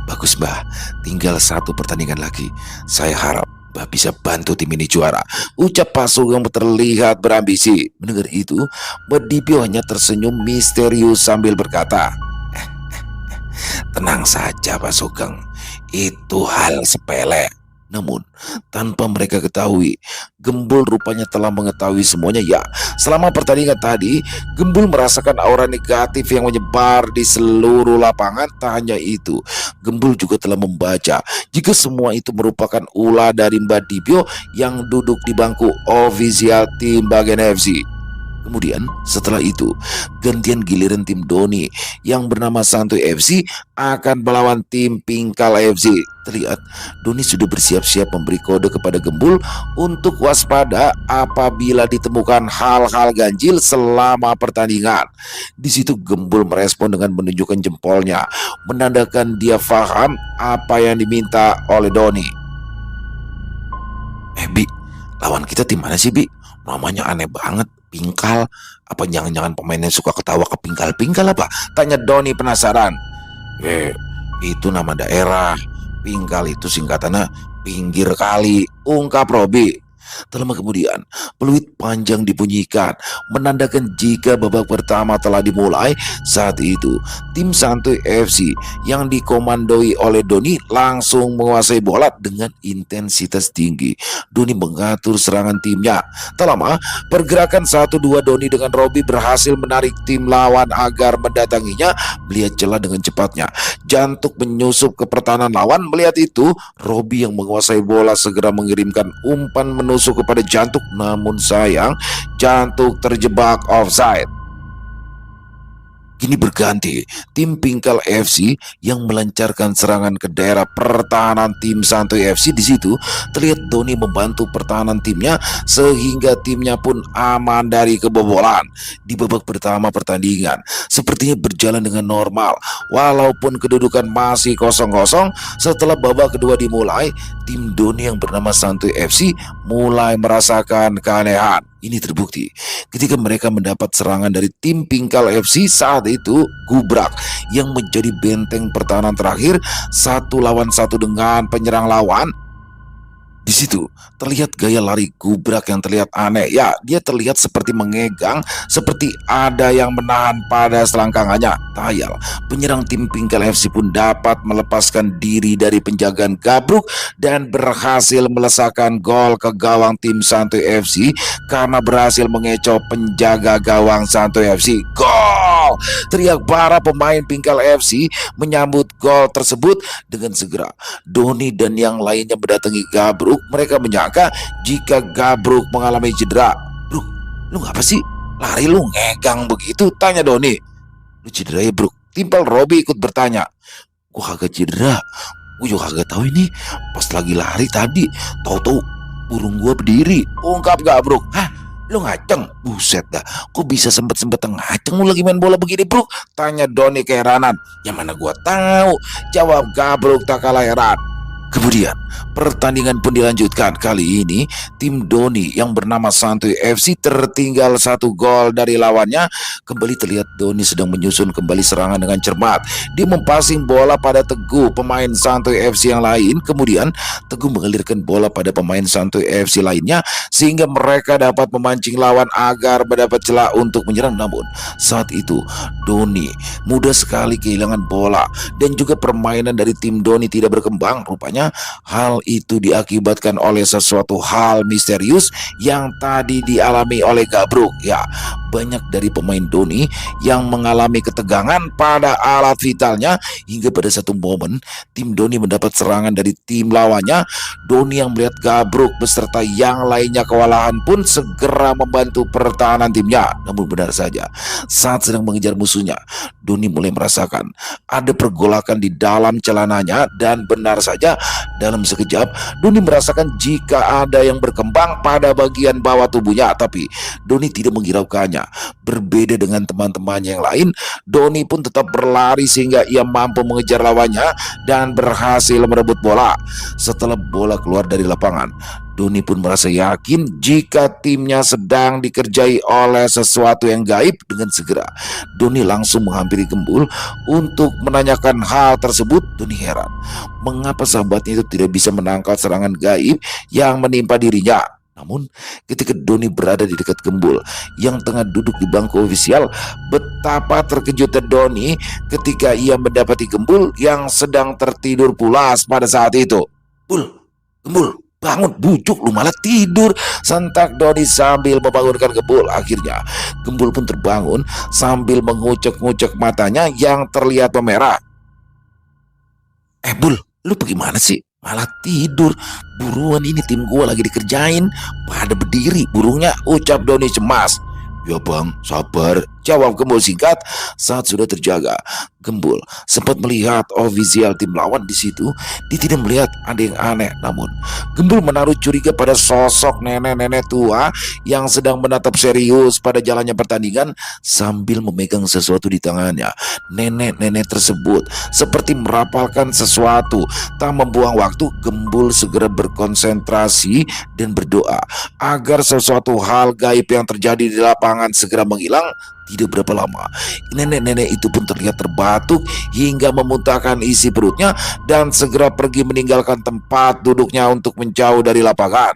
Bagus Mbak, tinggal satu pertandingan lagi. Saya harap Mbak bisa bantu tim ini juara, ucap Pak Sugeng terlihat berambisi. Mendengar itu, Mbak Dibio hanya tersenyum misterius sambil berkata, tenang saja Pak Sugeng, itu hal sepele. Namun, tanpa mereka ketahui, Gembul rupanya telah mengetahui semuanya. Ya, selama pertandingan tadi, Gembul merasakan aura negatif yang menyebar di seluruh lapangan. Tak hanya itu, Gembul juga telah membaca jika semua itu merupakan ulah dari Mbak Dibio yang duduk di bangku ofisial tim bagian FC. Kemudian setelah itu gantian giliran tim Doni yang bernama Santuy FC akan melawan tim Pingkal FC. Terlihat Doni sudah bersiap-siap memberi kode kepada Gembul untuk waspada apabila ditemukan hal-hal ganjil selama pertandingan. Di situ Gembul merespon dengan menunjukkan jempolnya, menandakan dia paham apa yang diminta oleh Doni. Bi, lawan kita tim mana sih Bi? Namanya aneh banget, Pingkal. Apa jangan-jangan pemainnya suka ketawa ke pingkal-pingkal apa? Tanya Doni penasaran. Itu nama daerah. Pingkal itu singkatannya pinggir kali, ungkap Robi. Tak lama kemudian, peluit panjang dibunyikan, menandakan jika babak pertama telah dimulai. Saat itu, tim Santuy FC yang dikomandoi oleh Doni langsung menguasai bola dengan intensitas tinggi. Doni mengatur serangan timnya. Tak lama, pergerakan 1-2 Doni dengan Robi berhasil menarik tim lawan agar mendatanginya. Melihat celah dengan cepatnya, Jantuk menyusup ke pertahanan lawan. Melihat itu, Robi yang menguasai bola segera mengirimkan umpan menusuk kepada Jantuk, namun sayang Jantuk terjebak offside. Kini berganti, tim Pingkal FC yang melancarkan serangan ke daerah pertahanan tim Santuy FC. Di situ terlihat Doni membantu pertahanan timnya sehingga timnya pun aman dari kebobolan. Di babak pertama pertandingan sepertinya berjalan dengan normal walaupun kedudukan masih 0-0. Setelah babak kedua dimulai, tim Doni yang bernama Santuy FC mulai merasakan keanehan. Ini terbukti ketika mereka mendapat serangan dari tim Pingkal FC. Saat itu Gubrak yang menjadi benteng pertahanan terakhir 1-1 dengan penyerang lawan. Di situ terlihat gaya lari Gubrak yang terlihat aneh. Ya, dia terlihat seperti mengegang, seperti ada yang menahan pada selangkangannya. Tayal, penyerang tim Pingkal FC pun dapat melepaskan diri dari penjagaan Gabruk dan berhasil melesakkan gol ke gawang tim Santuy FC karena berhasil mengecoh penjaga gawang Santuy FC. Gol! Teriak para pemain Pingkal FC menyambut gol tersebut. Dengan segera Doni dan yang lainnya mendatangi Gabruk. Mereka menyangka jika Gabruk mengalami cedera. Bruk, lu ngapa sih lari lu ngegang begitu? Tanya Doni. Lu cedera ya Bruk? Timpal Robi ikut bertanya. Gua kagak cedera, gua juga kagak tahu ini. Pas lagi lari tadi, tahu-tahu burung gua berdiri, ungkap Gabruk. Hah? Lu ngaceng? Buset dah, kok bisa sempet-sempet ngaceng lu lagi main bola begini Bruk? Tanya Doni keheranan. Yang mana gua tahu, jawab Gabruk tak kalah heran. Kemudian pertandingan pun dilanjutkan. Kali ini tim Doni yang bernama Santuy FC tertinggal 1 gol dari lawannya. Kembali terlihat Doni sedang menyusun kembali serangan dengan cermat. Dia mempassing bola pada Teguh, pemain Santuy FC yang lain. Kemudian Teguh mengalirkan bola pada pemain Santuy FC lainnya sehingga mereka dapat memancing lawan agar mendapat celah untuk menyerang. Namun saat itu Doni mudah sekali kehilangan bola dan juga permainan dari tim Doni tidak berkembang. Rupanya Rupanya hal itu diakibatkan oleh sesuatu hal misterius yang tadi dialami oleh Gabruk. Ya, banyak dari pemain Doni yang mengalami ketegangan pada alat vitalnya hingga pada satu momen tim Doni mendapat serangan dari tim lawannya. Doni yang melihat Gabruk beserta yang lainnya kewalahan pun segera membantu pertahanan timnya. Namun benar saja, saat sedang mengejar musuhnya, Doni mulai merasakan ada pergolakan di dalam celananya, dan benar saja dalam sekejap Doni merasakan jika ada yang berkembang pada bagian bawah tubuhnya. Tapi Doni tidak menghiraukannya. Berbeda dengan teman-temannya yang lain, Doni pun tetap berlari sehingga ia mampu mengejar lawannya dan berhasil merebut bola. Setelah bola keluar dari lapangan, Doni pun merasa yakin jika timnya sedang dikerjai oleh sesuatu yang gaib. Dengan segera Doni langsung menghampiri Gembul untuk menanyakan hal tersebut. Doni heran mengapa sahabatnya itu tidak bisa menangkal serangan gaib yang menimpa dirinya. Namun ketika Doni berada di dekat Gembul yang tengah duduk di bangku ofisial, betapa terkejutnya Doni ketika ia mendapati Gembul yang sedang tertidur pulas pada saat itu. Gembul, bangun, bujuk, lu malah tidur, sentak Doni sambil membangunkan Gembul. Akhirnya Gembul pun terbangun sambil mengucek-ngucek matanya yang terlihat memerah. Bul, lu bagaimana sih? Malah tidur. Buruan, ini tim gua lagi dikerjain. Pada berdiri burungnya, ucap Doni cemas. Ya bang, sabar, jawab Gembul singkat. Saat sudah terjaga, Gembul sempat melihat ofisial tim lawan di situ. Dia tidak melihat ada yang aneh, namun Gembul menaruh curiga pada sosok nenek-nenek tua yang sedang menatap serius pada jalannya pertandingan sambil memegang sesuatu di tangannya. Nenek-nenek tersebut seperti merapalkan sesuatu. Tak membuang waktu, Gembul segera berkonsentrasi dan berdoa agar sesuatu hal gaib yang terjadi di lapangan segera menghilang. Tidak berapa lama, nenek-nenek itu pun terlihat terbatuk hingga memuntahkan isi perutnya dan segera pergi meninggalkan tempat duduknya untuk menjauh dari lapangan.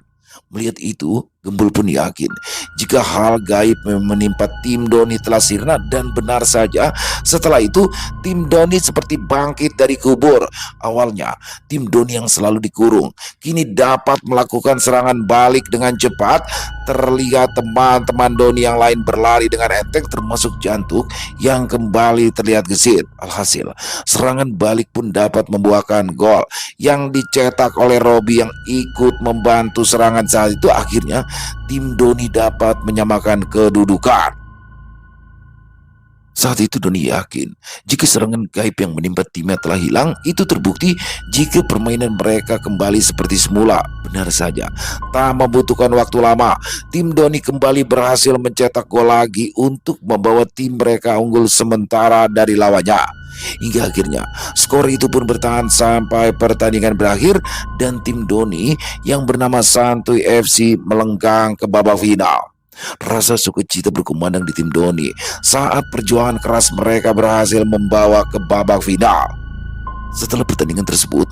Melihat itu, Gembul pun yakin jika hal gaib menimpa tim Doni telah sirna, dan benar saja setelah itu tim Doni seperti bangkit dari kubur. Awalnya tim Doni yang selalu dikurung kini dapat melakukan serangan balik dengan cepat. Terlihat teman-teman Doni yang lain berlari dengan enteng, termasuk Jantuk yang kembali terlihat gesit. Alhasil serangan balik pun dapat membuahkan gol yang dicetak oleh Robi yang ikut membantu serangan saat itu. Akhirnya tim Doni dapat menyamakan kedudukan. Saat itu Doni yakin jika serangan gaib yang menimpa timnya telah hilang. Itu terbukti jika permainan mereka kembali seperti semula. Benar saja, tak membutuhkan waktu lama, tim Doni kembali berhasil mencetak gol lagi untuk membawa tim mereka unggul sementara dari lawannya. Hingga akhirnya skor itu pun bertahan sampai pertandingan berakhir dan tim Doni yang bernama Santuy FC melenggang ke babak final. Rasa sukacita berkumandang di tim Doni saat perjuangan keras mereka berhasil membawa ke babak final. Setelah pertandingan tersebut,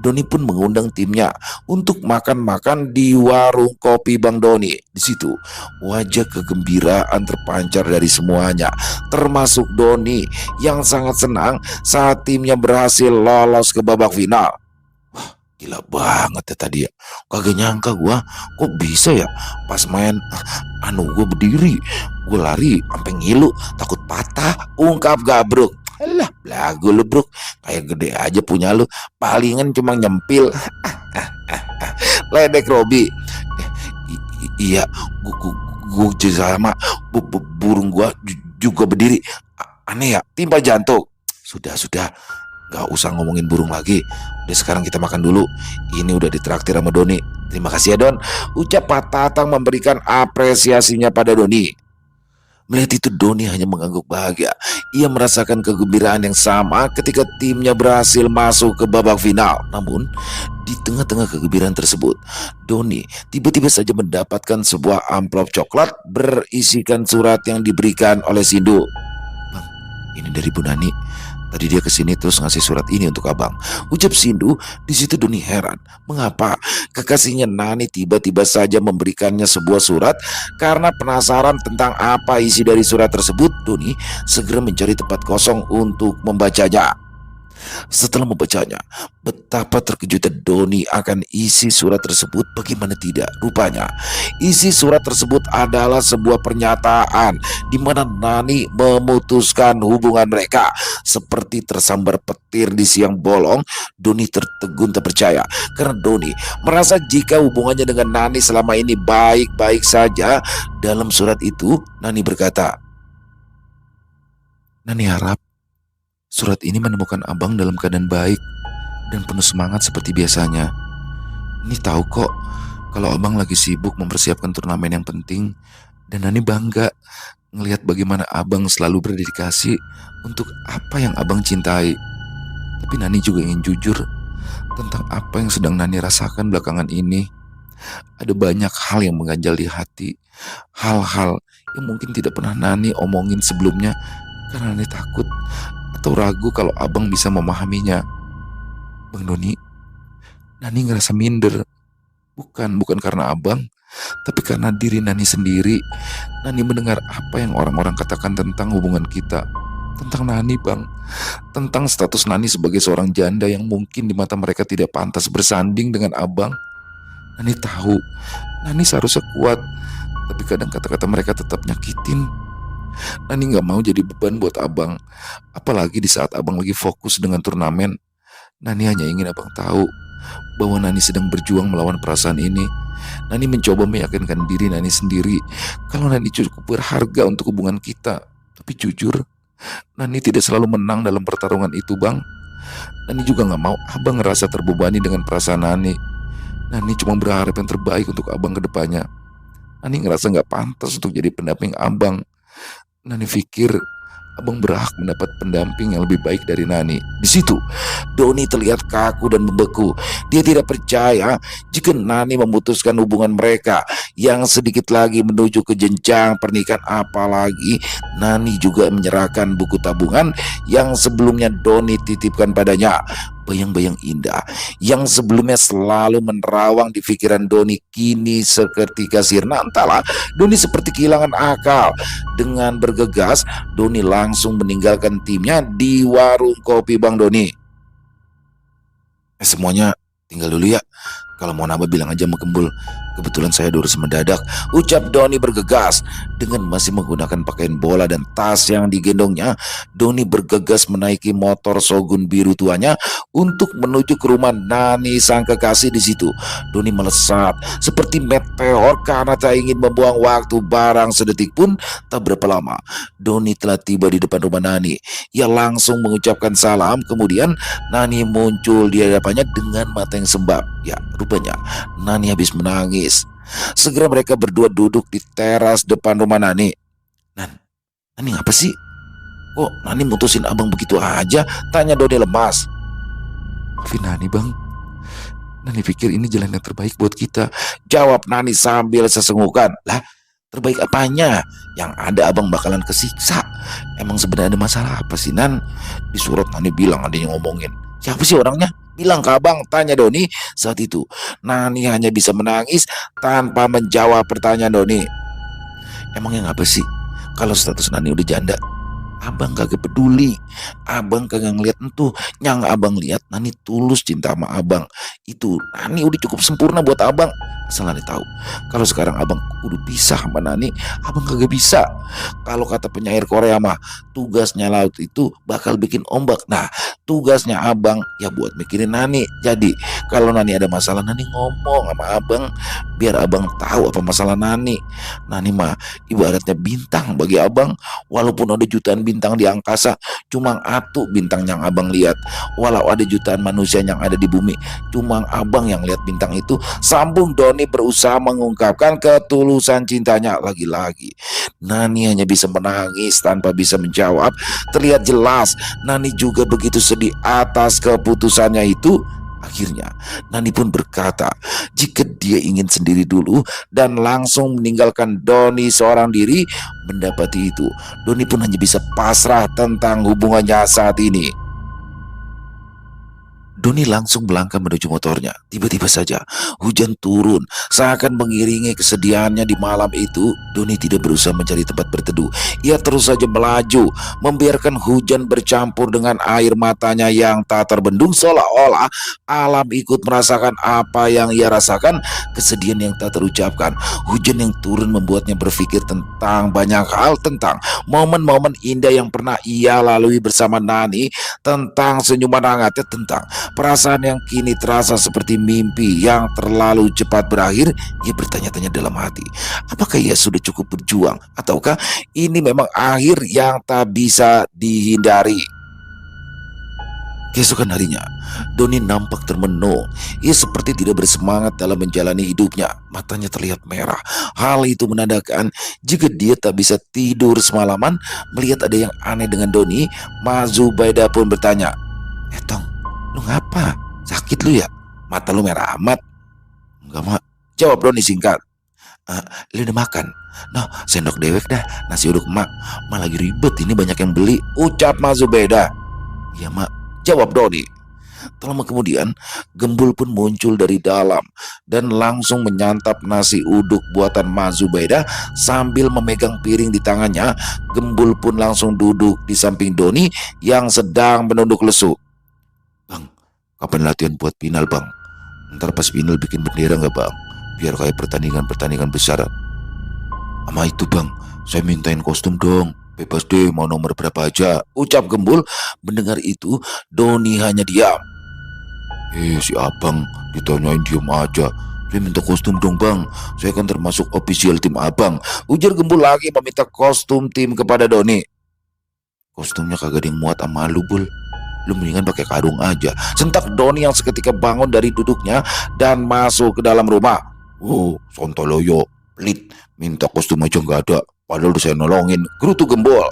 Doni pun mengundang timnya untuk makan-makan di warung kopi Bang Doni. Di situ, wajah kegembiraan terpancar dari semuanya, termasuk Doni yang sangat senang saat timnya berhasil lolos ke babak final. Gila banget ya tadi ya. Kagak nyangka gua kok bisa ya pas main gua berdiri, gua lari sampai ngilu takut patah, ungkap Gabruk. Alah, belagu lu Bruk, kayak gede aja punya lu, palingan cuma nyempil. Ledek Robi. Iya, gua sama burung gua juga berdiri. Aneh ya, timpa jantung. Sudah, gak usah ngomongin burung lagi. Udah, sekarang kita makan dulu. Ini udah ditraktir sama Doni. Terima kasih ya Don, ucap Pak Tatang memberikan apresiasinya pada Doni. Melihat itu Doni hanya mengangguk bahagia. Ia merasakan kegembiraan yang sama ketika timnya berhasil masuk ke babak final. Namun di tengah-tengah kegembiraan tersebut, Doni tiba-tiba saja mendapatkan sebuah amplop coklat berisikan surat yang diberikan oleh Sindu. Bang, ini dari Bu Nani. Tadi dia kesini terus ngasih surat ini untuk abang, ucap Sindu. Di situ Doni heran mengapa kekasihnya Nani tiba-tiba saja memberikannya sebuah surat. Karena penasaran tentang apa isi dari surat tersebut, Doni segera mencari tempat kosong untuk membacanya. Setelah membacanya, betapa terkejutnya Doni akan isi surat tersebut. Bagaimana tidak? Rupanya, isi surat tersebut adalah sebuah pernyataan di mana Nani memutuskan hubungan mereka. Seperti tersambar petir di siang bolong, Doni tertegun tak percaya. Karena Doni merasa jika hubungannya dengan Nani selama ini baik-baik saja. Dalam surat itu, Nani berkata, "Nani harap surat ini menemukan abang dalam keadaan baik dan penuh semangat seperti biasanya. Ini tahu kok kalau abang lagi sibuk mempersiapkan turnamen yang penting, dan Nani bangga ngelihat bagaimana abang selalu berdedikasi untuk apa yang abang cintai. Tapi Nani juga ingin jujur tentang apa yang sedang Nani rasakan belakangan ini. Ada banyak hal yang mengganjal di hati, hal-hal yang mungkin tidak pernah Nani omongin sebelumnya karena Nani takut atau ragu kalau abang bisa memahaminya. Bang Doni, Nani ngerasa minder. Bukan karena abang, tapi karena diri Nani sendiri. Nani mendengar apa yang orang-orang katakan tentang hubungan kita. Tentang Nani, Bang. Tentang status Nani sebagai seorang janda yang mungkin di mata mereka tidak pantas bersanding dengan abang. Nani tahu, Nani seharusnya kuat, tapi kadang kata-kata mereka tetap nyakitin. Nani gak mau jadi beban buat abang, apalagi di saat abang lagi fokus dengan turnamen. Nani hanya ingin abang tahu bahwa Nani sedang berjuang melawan perasaan ini. Nani mencoba meyakinkan diri Nani sendiri kalau Nani cukup berharga untuk hubungan kita. Tapi jujur, Nani tidak selalu menang dalam pertarungan itu, Bang. Nani juga gak mau abang ngerasa terbebani dengan perasaan Nani. Nani cuma berharap yang terbaik untuk abang ke depannya. Nani ngerasa gak pantas untuk jadi pendamping abang. Nani pikir abang berhak mendapat pendamping yang lebih baik dari Nani. Di situ, Doni terlihat kaku dan membeku. Dia tidak percaya jika Nani memutuskan hubungan mereka yang sedikit lagi menuju ke jenjang pernikahan. Apalagi Nani juga menyerahkan buku tabungan yang sebelumnya Doni titipkan padanya. Bayang-bayang indah yang sebelumnya selalu menerawang di pikiran Doni kini seketika sirna. Entahlah, Doni seperti kehilangan akal. Dengan bergegas, Doni langsung meninggalkan timnya di warung kopi Bang Doni. Semuanya tinggal dulu ya. Kalau mau nambah bilang aja sama Gembul. Kebetulan saya urus mendadak, ucap Doni bergegas. Dengan masih menggunakan pakaian bola dan tas yang digendongnya, Doni bergegas menaiki motor Shogun biru tuanya untuk menuju ke rumah Nani sang kekasih. Di situ, Doni melesat seperti meteor karena tak ingin membuang waktu barang sedetik pun. Tak berapa lama, Doni telah tiba di depan rumah Nani. Ia langsung mengucapkan salam. Kemudian Nani muncul di hadapannya dengan mata yang sembab. Ya, rupanya Nani habis menangis. Segera mereka berdua duduk di teras depan rumah Nani. Nani ngapa sih? Kok Nani mutusin abang begitu aja? Tanya Doni lemas. Maafin Nani, Bang. Nani pikir ini jalan yang terbaik buat kita, jawab Nani sambil sesenggukan. Lah, terbaik apanya? Yang ada abang bakalan kesiksa. Emang sebenarnya ada masalah apa sih, Nan? Di surat Nani bilang ada yang ngomongin. Siapa sih orangnya? Bilang ke abang, tanya Doni. Saat itu, Nani hanya bisa menangis tanpa menjawab pertanyaan Doni. Emangnya ngapa sih kalau status Nani udah janda? Abang kagak peduli. Abang kagak ngeliat entuh. Yang abang lihat Nani tulus cinta sama abang. Itu Nani udah cukup sempurna buat abang. Asal Nani tahu, kalau sekarang abang udah pisah sama Nani, abang kagak bisa. Kalau kata penyair Korea mah, tugasnya laut itu bakal bikin ombak. Nah, tugasnya abang ya buat mikirin Nani. Jadi kalau Nani ada masalah, Nani ngomong sama abang, biar abang tahu apa masalah Nani. Nani mah ibaratnya bintang bagi abang. Walaupun ada jutaan bintang di angkasa, cuma atu bintang yang abang lihat. Walau ada jutaan manusia yang ada di bumi, cuma abang yang lihat bintang itu. Sambung Doni berusaha mengungkapkan ketulusan cintanya. Lagi-lagi Nani hanya bisa menangis tanpa bisa menjawab. Terlihat jelas Nani juga begitu sedih atas keputusannya itu. Akhirnya Nani pun berkata jika dia ingin sendiri dulu dan langsung meninggalkan Doni seorang diri. Mendapati itu, Doni pun hanya bisa pasrah tentang hubungannya saat ini. Doni langsung melangkah menuju motornya. Tiba-tiba saja hujan turun, seakan mengiringi kesedihannya di malam itu. Doni tidak berusaha mencari tempat berteduh. Ia terus saja melaju, membiarkan hujan bercampur dengan air matanya yang tak terbendung, seolah-olah alam ikut merasakan apa yang ia rasakan, kesedihan yang tak terucapkan. Hujan yang turun membuatnya berpikir tentang banyak hal, tentang momen-momen indah yang pernah ia lalui bersama Nani, tentang senyuman hangatnya, tentang perasaan yang kini terasa seperti mimpi yang terlalu cepat berakhir. Ia bertanya-tanya dalam hati, apakah ia sudah cukup berjuang, ataukah ini memang akhir yang tak bisa dihindari? Keesokan harinya, Doni nampak termenung. Ia seperti tidak bersemangat dalam menjalani hidupnya. Matanya terlihat merah. Hal itu menandakan jika dia tak bisa tidur semalaman. Melihat ada yang aneh dengan Doni, Ma Zubaida pun bertanya, Tong, lu ngapa? Sakit lu ya? Mata lu merah amat. Enggak, Mak. Jawab Doni singkat. Lu udah makan? Nah, sendok dewek dah, nasi uduk Mak. Mak lagi ribet, ini banyak yang beli. Ucap Ma Zubaida. Iya, Mak. Jawab Doni. Tak lama kemudian, Gembul pun muncul dari dalam dan langsung menyantap nasi uduk buatan Ma Zubaida sambil memegang piring di tangannya. Gembul pun langsung duduk di samping Doni yang sedang menunduk lesu. Bang, kapan latihan buat final, Bang? Ntar pas final bikin bendera nggak, Bang? Biar kayak pertandingan-pertandingan besar. Sama itu, Bang, saya mintain kostum dong. Bebas deh, mau nomor berapa aja, ucap Gembul. Mendengar itu, Doni hanya diam. Si abang ditanyain diem aja. Saya minta kostum dong, Bang. Saya kan termasuk official tim abang, ujar Gembul lagi meminta kostum tim kepada Doni. Kostumnya kagak ada yang muat sama lu, Bul. Lu mendingan pakai karung aja, sentak Doni yang seketika bangun dari duduknya dan masuk ke dalam rumah. Sontoloyo, pelit, minta kostum aja nggak ada. Padahal udah saya nolongin, gerutu Gembul.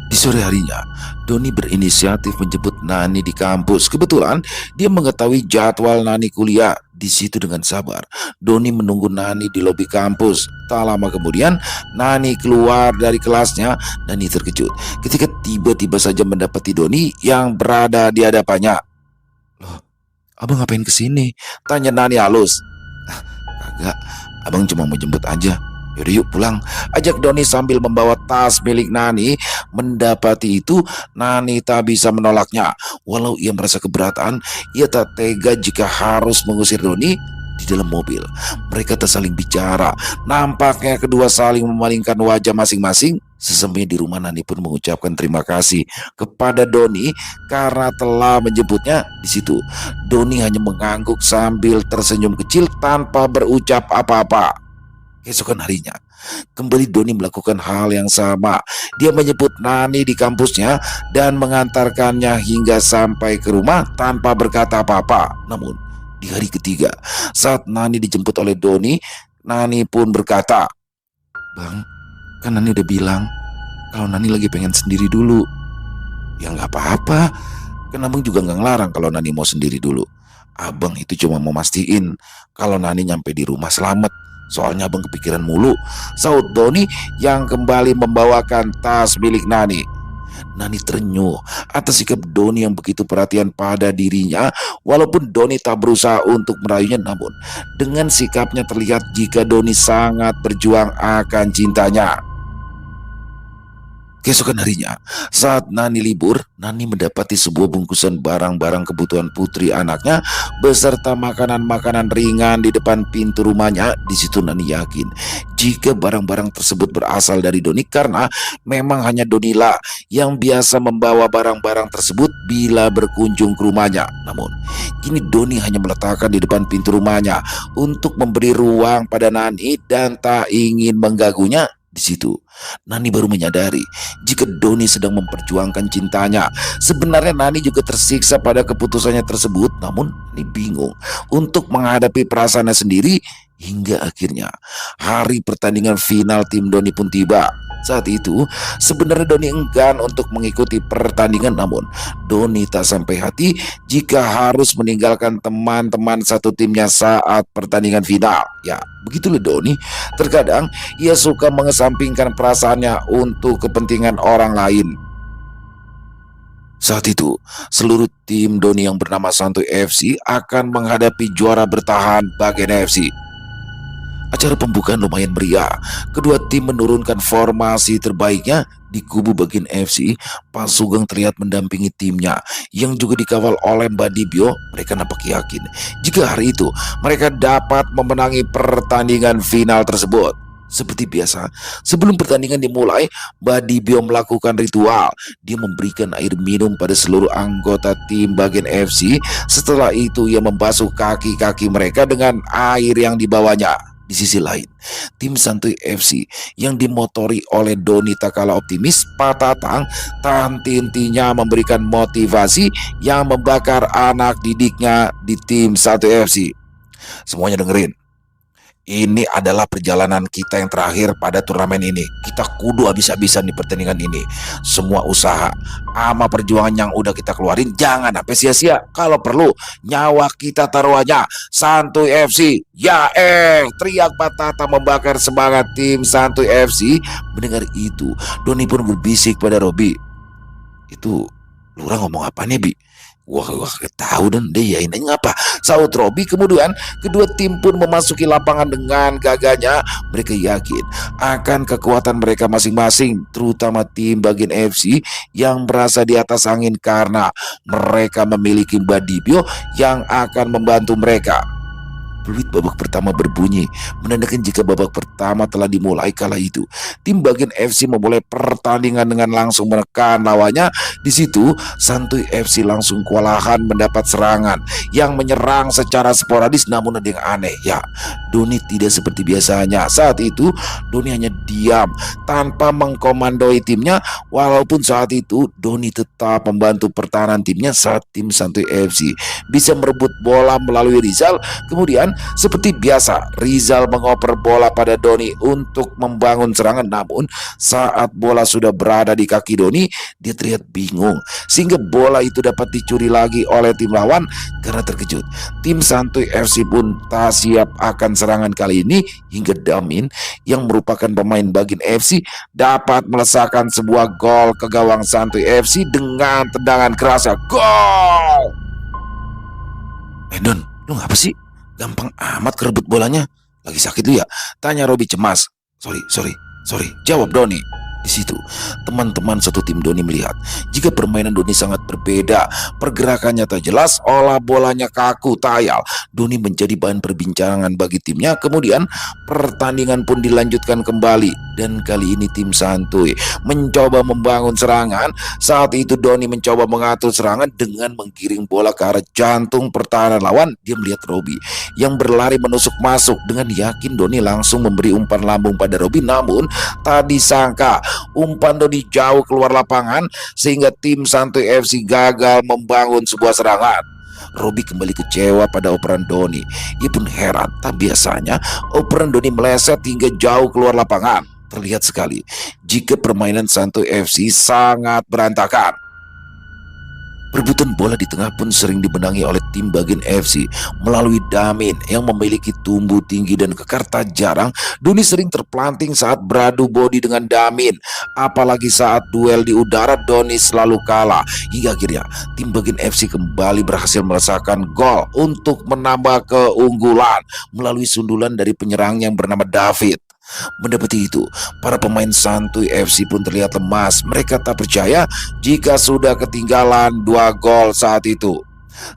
Di sore harinya, Doni berinisiatif menjemput Nani di kampus. Kebetulan dia mengetahui jadwal Nani kuliah. Di situ dengan sabar, Doni menunggu Nani di lobi kampus. Tak lama kemudian, Nani keluar dari kelasnya. Nani terkejut ketika tiba-tiba saja mendapati Doni yang berada di hadapannya. Loh, abang ngapain kesini? Tanya Nani halus. Kagak, abang cuma mau jemput aja. Yaudah yuk pulang, ajak Doni sambil membawa tas milik Nani. Mendapati itu, Nani tak bisa menolaknya. Walau ia merasa keberatan, ia tak tega jika harus mengusir Doni. Di dalam mobil, mereka tak saling bicara. Nampaknya kedua saling memalingkan wajah masing-masing. Sesampainya di rumah, Nani pun mengucapkan terima kasih kepada Doni karena telah menjemputnya. Di situ, Doni hanya mengangguk sambil tersenyum kecil tanpa berucap apa-apa. Keesokan harinya, kembali Doni melakukan hal yang sama. Dia menjemput Nani di kampusnya dan mengantarkannya hingga sampai ke rumah tanpa berkata apa-apa. Namun, di hari ketiga, saat Nani dijemput oleh Doni, Nani pun berkata, Bang, kan Nani udah bilang kalau Nani lagi pengen sendiri dulu. Ya nggak apa-apa, kan abang juga nggak ngelarang kalau Nani mau sendiri dulu. Abang itu cuma mau mastiin kalau Nani nyampe di rumah selamat. Soalnya abang kepikiran mulu, saut Doni yang kembali membawakan tas milik Nani. Nani terenyuh atas sikap Doni yang begitu perhatian pada dirinya. Walaupun Doni tak berusaha untuk merayunya, namun dengan sikapnya terlihat jika Doni sangat berjuang akan cintanya. Keesokan harinya, saat Nani libur, Nani mendapati sebuah bungkusan barang-barang kebutuhan putri anaknya beserta makanan-makanan ringan di depan pintu rumahnya. Di situ Nani yakin jika barang-barang tersebut berasal dari Doni karena memang hanya Donilah yang biasa membawa barang-barang tersebut bila berkunjung ke rumahnya. Namun, kini Doni hanya meletakkan di depan pintu rumahnya untuk memberi ruang pada Nani dan tak ingin mengganggunya. Di situ, Nani baru menyadari jika Doni sedang memperjuangkan cintanya. Sebenarnya Nani juga tersiksa pada keputusannya tersebut, namun Nani bingung untuk menghadapi perasaannya sendiri. Hingga akhirnya hari pertandingan final tim Doni pun tiba. Saat itu sebenarnya Doni enggan untuk mengikuti pertandingan, namun Doni tak sampai hati jika harus meninggalkan teman-teman satu timnya saat pertandingan final. Ya, begitulah Doni. Terkadang ia suka mengesampingkan perasaannya untuk kepentingan orang lain. Saat itu, seluruh tim Doni yang bernama Santuy FC akan menghadapi juara bertahan Bagian FC. Acara pembukaan lumayan meriah. Kedua tim menurunkan formasi terbaiknya. Di kubu Bagian FC, Pak Sugeng terlihat mendampingi timnya yang juga dikawal oleh Mbak Dibyo. Mereka nampak yakin jika hari itu mereka dapat memenangi pertandingan final tersebut. Seperti biasa, sebelum pertandingan dimulai, Mbak Dibyo melakukan ritual. Dia memberikan air minum pada seluruh anggota tim Bagian FC. Setelah itu ia membasuh kaki-kaki mereka dengan air yang dibawanya. Di sisi lain, tim Santuy FC yang dimotori oleh Doni Takala optimis, Pak Tatang tanti-intinya memberikan motivasi yang membakar anak didiknya di tim Santuy FC. Semuanya dengerin. Ini adalah perjalanan kita yang terakhir pada turnamen ini. Kita kudu habis-habisan di pertandingan ini. Semua usaha sama perjuangan yang udah kita keluarin jangan sampai sia-sia. Kalau perlu nyawa kita taruhannya. Santuy FC, ya teriak Pak Tata membakar semangat tim Santuy FC. Mendengar itu, Doni pun berbisik pada Robi. Itu Lurah ngomong apa nih, Bi? Wah, tahu dan dia ini ngapa? Saud Robi. Kemudian kedua tim pun memasuki lapangan dengan gagahnya. Mereka yakin akan kekuatan mereka masing-masing, terutama tim Bagian FC yang merasa di atas angin karena mereka memiliki Mbak Dibyo yang akan membantu mereka. Peluit babak pertama berbunyi, menandakan jika babak pertama telah dimulai. Kala itu, tim Bagian FC memulai pertandingan dengan langsung menekan lawannya. Di situ, Santuy FC langsung kewalahan mendapat serangan yang menyerang secara sporadis. Namun ada yang aneh, ya, Doni tidak seperti biasanya. Saat itu, Doni hanya diam tanpa mengkomandoi timnya. Walaupun saat itu, Doni tetap membantu pertahanan timnya saat tim Santuy FC bisa merebut bola melalui Rizal. Kemudian seperti biasa, Rizal mengoper bola pada Doni untuk membangun serangan. Namun saat bola sudah berada di kaki Doni, dia terlihat bingung sehingga bola itu dapat dicuri lagi oleh tim lawan. Karena terkejut, tim Santuy FC pun tak siap akan serangan kali ini hingga Damin yang merupakan pemain Bagian FC dapat melesakkan sebuah gol ke gawang Santuy FC dengan tendangan kerasnya. Gol! Don, lu ngapa sih? Gampang amat kerebut bolanya. Lagi sakit lu ya? Tanya Robi cemas. Sorry. Jawab Doni. Di situ, teman-teman satu tim Doni melihat jika permainan Doni sangat berbeda. Pergerakannya tak jelas, olah bolanya kaku tayal. Doni menjadi bahan perbincangan bagi timnya. Kemudian pertandingan pun dilanjutkan kembali. Dan kali ini tim Santuy mencoba membangun serangan. Saat itu Doni mencoba mengatur serangan dengan menggiring bola ke arah jantung pertahanan lawan. Dia melihat Robi yang berlari menusuk masuk. Dengan yakin Doni langsung memberi umpan lambung pada Robi. Namun tak disangka umpan Doni jauh keluar lapangan sehingga tim Santuy FC gagal membangun sebuah serangan. Robi kembali kecewa pada operan Doni. Ia pun heran, tak biasanya operan Doni meleset hingga jauh keluar lapangan. Terlihat sekali jika permainan Santuy FC sangat berantakan. Perebutan bola di tengah pun sering dimenangi oleh tim Bagian FC melalui Damin yang memiliki tumbuh tinggi dan kekar. Tak jarang Doni sering terpelanting saat beradu bodi dengan Damin. Apalagi saat duel di udara, Doni selalu kalah. Hingga akhirnya tim Bagian FC kembali berhasil merasakan gol untuk menambah keunggulan melalui sundulan dari penyerang yang bernama David. Mendapati itu, para pemain Santuy FC pun terlihat lemas. Mereka tak percaya jika sudah ketinggalan 2 gol saat itu.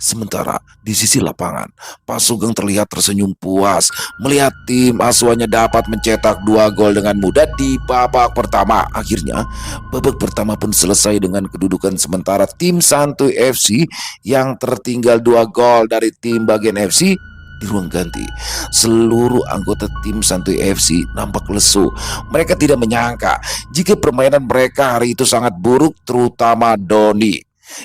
Sementara di sisi lapangan, Pak Sugeng terlihat tersenyum puas melihat tim asuhannya dapat mencetak 2 gol dengan mudah di babak pertama. Akhirnya babak pertama pun selesai dengan kedudukan sementara tim Santuy FC yang tertinggal 2 gol dari tim Bagian FC. Di ruang ganti, seluruh anggota tim Santuy FC nampak lesu. Mereka tidak menyangka jika permainan mereka hari itu sangat buruk, terutama Doni.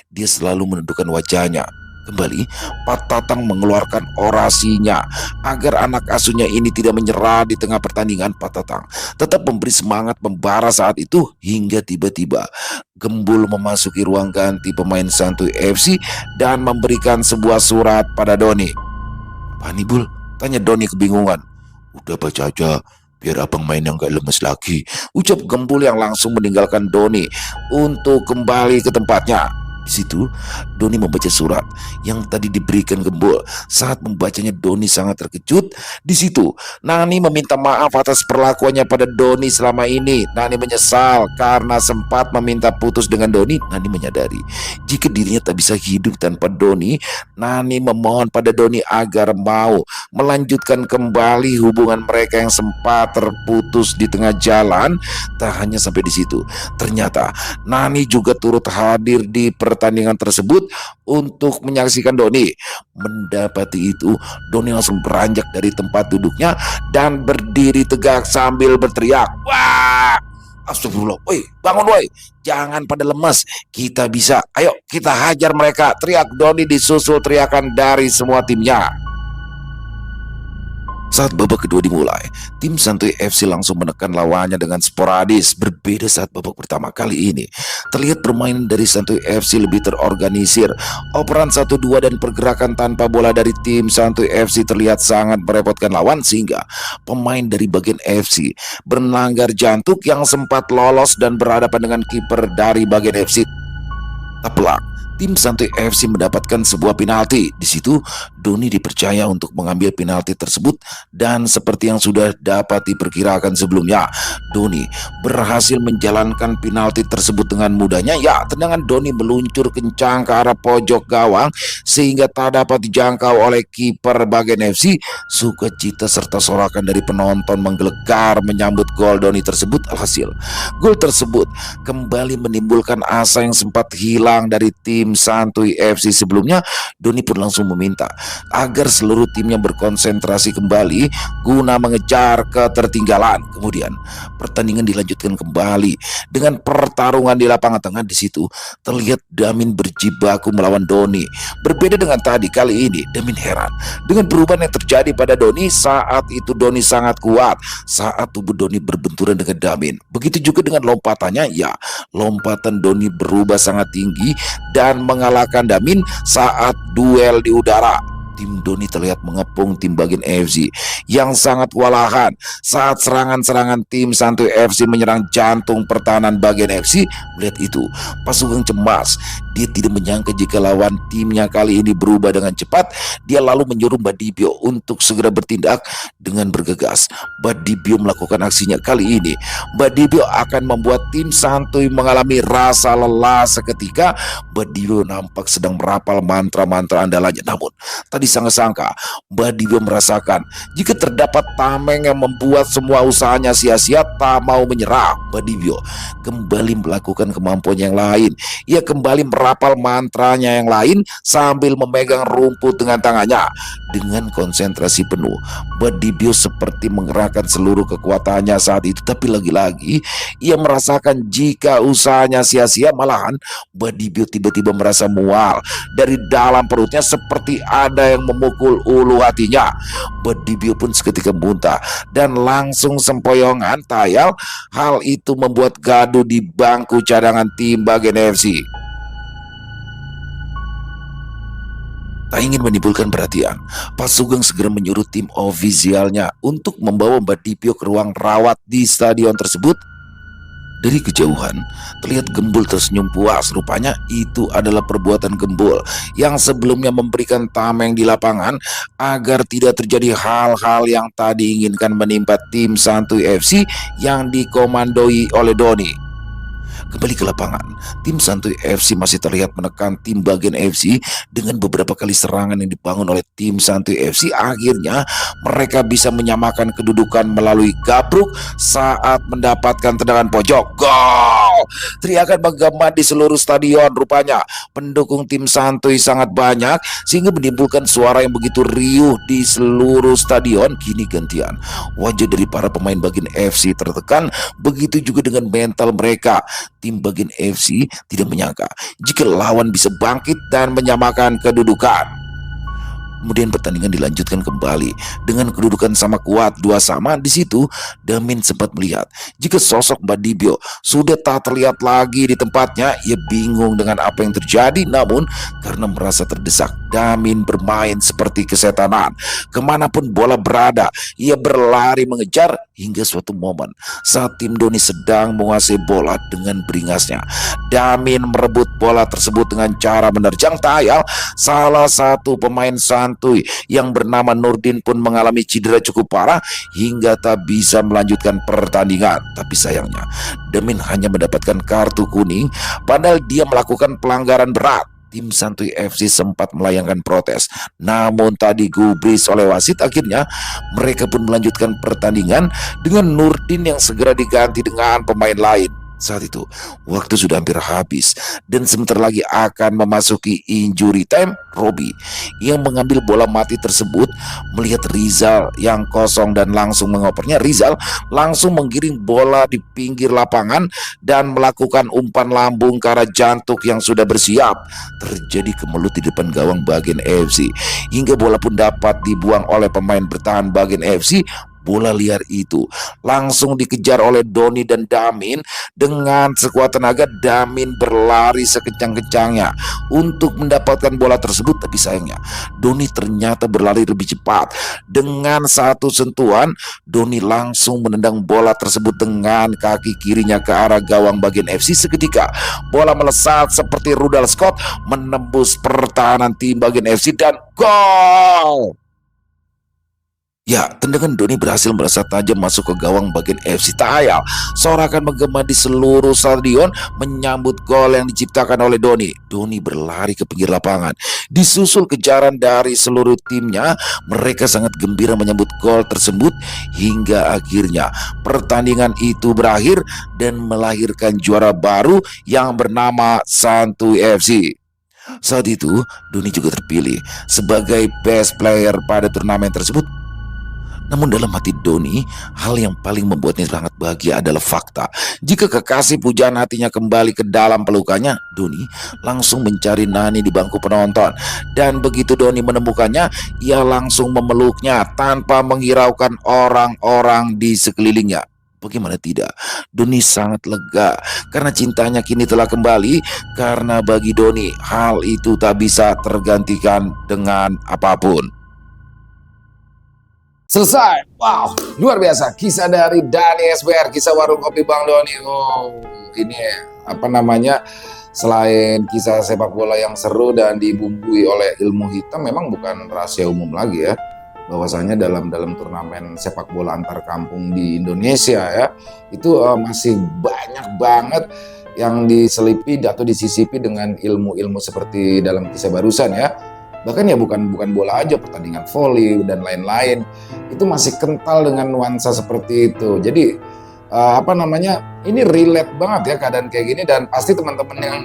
Dia selalu menundukkan wajahnya. Kembali, Pak Tatang mengeluarkan orasinya agar anak asuhnya ini tidak menyerah di tengah pertandingan. Pak Tatang tetap memberi semangat membara saat itu hingga tiba-tiba Gembul memasuki ruang ganti pemain Santuy FC dan memberikan sebuah surat pada Doni. "Apa nih, Bul?" tanya Doni kebingungan. "Udah baca aja, biar abang main yang gak lemes lagi," ucap Gembul yang langsung meninggalkan Doni untuk kembali ke tempatnya. Di situ, Doni membaca surat yang tadi diberikan Gembul. Saat membacanya, Doni sangat terkejut. Di situ, Nani meminta maaf atas perlakuannya pada Doni selama ini. Nani menyesal karena sempat meminta putus dengan Doni. Nani menyadari jika dirinya tak bisa hidup tanpa Doni. Nani memohon pada Doni agar mau melanjutkan kembali hubungan mereka yang sempat terputus di tengah jalan. Tak hanya sampai di situ, ternyata Nani juga turut hadir di pertandingan tersebut untuk menyaksikan Doni. Mendapati itu, Doni langsung beranjak dari tempat duduknya dan berdiri tegak sambil berteriak, "Wah! Astagfirullah, woi, bangun woi, jangan pada lemas, kita bisa, ayo kita hajar mereka!" teriak Doni disusul teriakan dari semua timnya. Saat babak kedua dimulai, tim Santuy FC langsung menekan lawannya dengan sporadis. Berbeda saat babak pertama kali ini, terlihat permainan dari Santuy FC lebih terorganisir. Operan 1-2 dan pergerakan tanpa bola dari tim Santuy FC terlihat sangat merepotkan lawan, sehingga pemain dari bagian FC berlanggar jantung yang sempat lolos dan berhadapan dengan kiper dari bagian FC. Taplak, tim Santuy FC mendapatkan sebuah penalti. Di situ, Doni dipercaya untuk mengambil penalti tersebut, dan seperti yang sudah dapat diperkirakan sebelumnya, Doni berhasil menjalankan penalti tersebut dengan mudahnya. Ya, tendangan Doni meluncur kencang ke arah pojok gawang sehingga tak dapat dijangkau oleh kiper bagian FC. Sukacita serta sorakan dari penonton menggelegar menyambut gol Doni tersebut. Alhasil, gol tersebut kembali menimbulkan asa yang sempat hilang dari tim Santuy FC sebelumnya. Doni pun langsung meminta agar seluruh timnya berkonsentrasi kembali guna mengejar ketertinggalan. Kemudian pertandingan dilanjutkan kembali dengan pertarungan di lapangan tengah. Di situ terlihat Damin berjibaku melawan Doni. Berbeda dengan tadi, kali ini Damin heran dengan perubahan yang terjadi pada Doni. Saat itu Doni sangat kuat saat tubuh Doni berbenturan dengan Damin. Begitu juga dengan lompatannya. Ya, lompatan Doni berubah sangat tinggi dan mengalahkan Damin saat duel di udara. Tim Doni terlihat mengepung tim bagian FC yang sangat kewalahan saat serangan-serangan tim Santuy FC menyerang jantung pertahanan bagian FC. Melihat itu, Pak Sugeng cemas. Dia tidak menyangka jika lawan timnya kali ini berubah dengan cepat. Dia lalu menyuruh Badibio untuk segera bertindak dengan bergegas. Badibio melakukan aksinya kali ini. Badibio akan membuat tim Santuy mengalami rasa lelah seketika. Badibio nampak sedang merapal mantra-mantra andalannya. Namun, tadi sangka-sangka Badibio merasakan jika terdapat tameng yang membuat semua usahanya sia-sia. Tak mau menyerah, Badibio kembali melakukan kemampuan yang lain. Ia kembali merapal mantranya yang lain sambil memegang rumput dengan tangannya. Dengan konsentrasi penuh, Badibio seperti mengerahkan seluruh kekuatannya saat itu. Tapi lagi-lagi ia merasakan jika usahanya sia-sia. Malahan Badibio tiba-tiba merasa mual dari dalam perutnya, seperti ada yang memukul ulu hatinya. Badibio pun seketika muntah dan langsung sempoyongan. Tayal, hal itu membuat gaduh di bangku cadangan tim bagian FC. Tak ingin menimbulkan perhatian, Pak Sugeng segera menyuruh tim ofisialnya untuk membawa Badibio ke ruang rawat di stadion tersebut. Dari kejauhan, terlihat Gembul tersenyum puas. Rupanya itu adalah perbuatan Gembul yang sebelumnya memberikan tameng di lapangan agar tidak terjadi hal-hal yang tadi inginkan menimpa tim Santuy FC yang dikomandoi oleh Doni. Kembali ke lapangan, tim Santuy FC masih terlihat menekan tim bagian FC dengan beberapa kali serangan yang dibangun oleh tim Santuy FC. Akhirnya mereka bisa menyamakan kedudukan melalui gabruk saat mendapatkan tendangan pojok. Gol! Teriakan menggema di seluruh stadion. Rupanya pendukung tim Santuy sangat banyak sehingga menimbulkan suara yang begitu riuh di seluruh stadion. Kini gantian wajah dari para pemain bagian FC tertekan. Begitu juga dengan mental mereka. Tim bagian FC tidak menyangka jika lawan bisa bangkit dan menyamakan kedudukan. Kemudian pertandingan dilanjutkan kembali dengan kedudukan sama kuat 2-2. Di situ Damin sempat melihat jika sosok Badibio sudah tak terlihat lagi di tempatnya. Ia bingung dengan apa yang terjadi, namun karena merasa terdesak Damin bermain seperti kesetanan. Kemanapun bola berada, ia berlari mengejar hingga suatu momen saat tim Doni sedang menguasai bola dengan beringasnya. Damin merebut bola tersebut dengan cara menerjang tayal. Salah satu pemain santuy yang bernama Nurdin pun mengalami cedera cukup parah hingga tak bisa melanjutkan pertandingan. Tapi sayangnya, Damin hanya mendapatkan kartu kuning padahal dia melakukan pelanggaran berat. Tim Santuy FC sempat melayangkan protes, namun tak digubris oleh wasit. Akhirnya mereka pun melanjutkan pertandingan dengan Nurdin yang segera diganti dengan pemain lain. Saat itu waktu sudah hampir habis dan sebentar lagi akan memasuki injury time. Robi yang mengambil bola mati tersebut melihat Rizal yang kosong dan langsung mengopernya. Rizal langsung menggiring bola di pinggir lapangan dan melakukan umpan lambung ke arah jantung yang sudah bersiap. Terjadi kemelut di depan gawang bagian AFC hingga bola pun dapat dibuang oleh pemain bertahan bagian AFC. Bola liar itu langsung dikejar oleh Doni dan Damin. Dengan sekuat tenaga, Damin berlari sekencang-kencangnya untuk mendapatkan bola tersebut. Tapi sayangnya Doni ternyata berlari lebih cepat. Dengan satu sentuhan, Doni langsung menendang bola tersebut dengan kaki kirinya ke arah gawang bagian FC. Seketika bola melesat seperti rudal Scott menembus pertahanan tim bagian FC dan gol. Ya, tendangan Doni berhasil melesat tajam masuk ke gawang bagian FC. Tayal sorakan menggema di seluruh stadion menyambut gol yang diciptakan oleh Doni. Doni berlari ke pinggir lapangan, disusul kejaran dari seluruh timnya. Mereka sangat gembira menyambut gol tersebut hingga akhirnya pertandingan itu berakhir dan melahirkan juara baru yang bernama Santuy FC. Saat itu Doni juga terpilih sebagai best player pada turnamen tersebut. Namun dalam hati Doni, hal yang paling membuatnya sangat bahagia adalah fakta. Jika kekasih pujaan hatinya kembali ke dalam pelukannya, Doni langsung mencari Nani di bangku penonton. Dan begitu Doni menemukannya, ia langsung memeluknya tanpa menghiraukan orang-orang di sekelilingnya. Bagaimana tidak, Doni sangat lega karena cintanya kini telah kembali. Karena bagi Doni, hal itu tak bisa tergantikan dengan apapun. Selesai. Wow, luar biasa. Kisah dari Dani SBR, kisah warung kopi Bang Doni. Oh, ini apa namanya? Selain kisah sepak bola yang seru dan dibumbui oleh ilmu hitam, memang bukan rahasia umum lagi ya, bahwasanya dalam turnamen sepak bola antar kampung di Indonesia ya, itu masih banyak banget yang diselipi atau disisipi dengan ilmu-ilmu seperti dalam kisah barusan ya. Bahkan ya bukan bola aja, pertandingan voli dan lain-lain itu masih kental dengan nuansa seperti itu. Jadi apa namanya, ini relate banget ya keadaan kayak gini, dan pasti teman-teman yang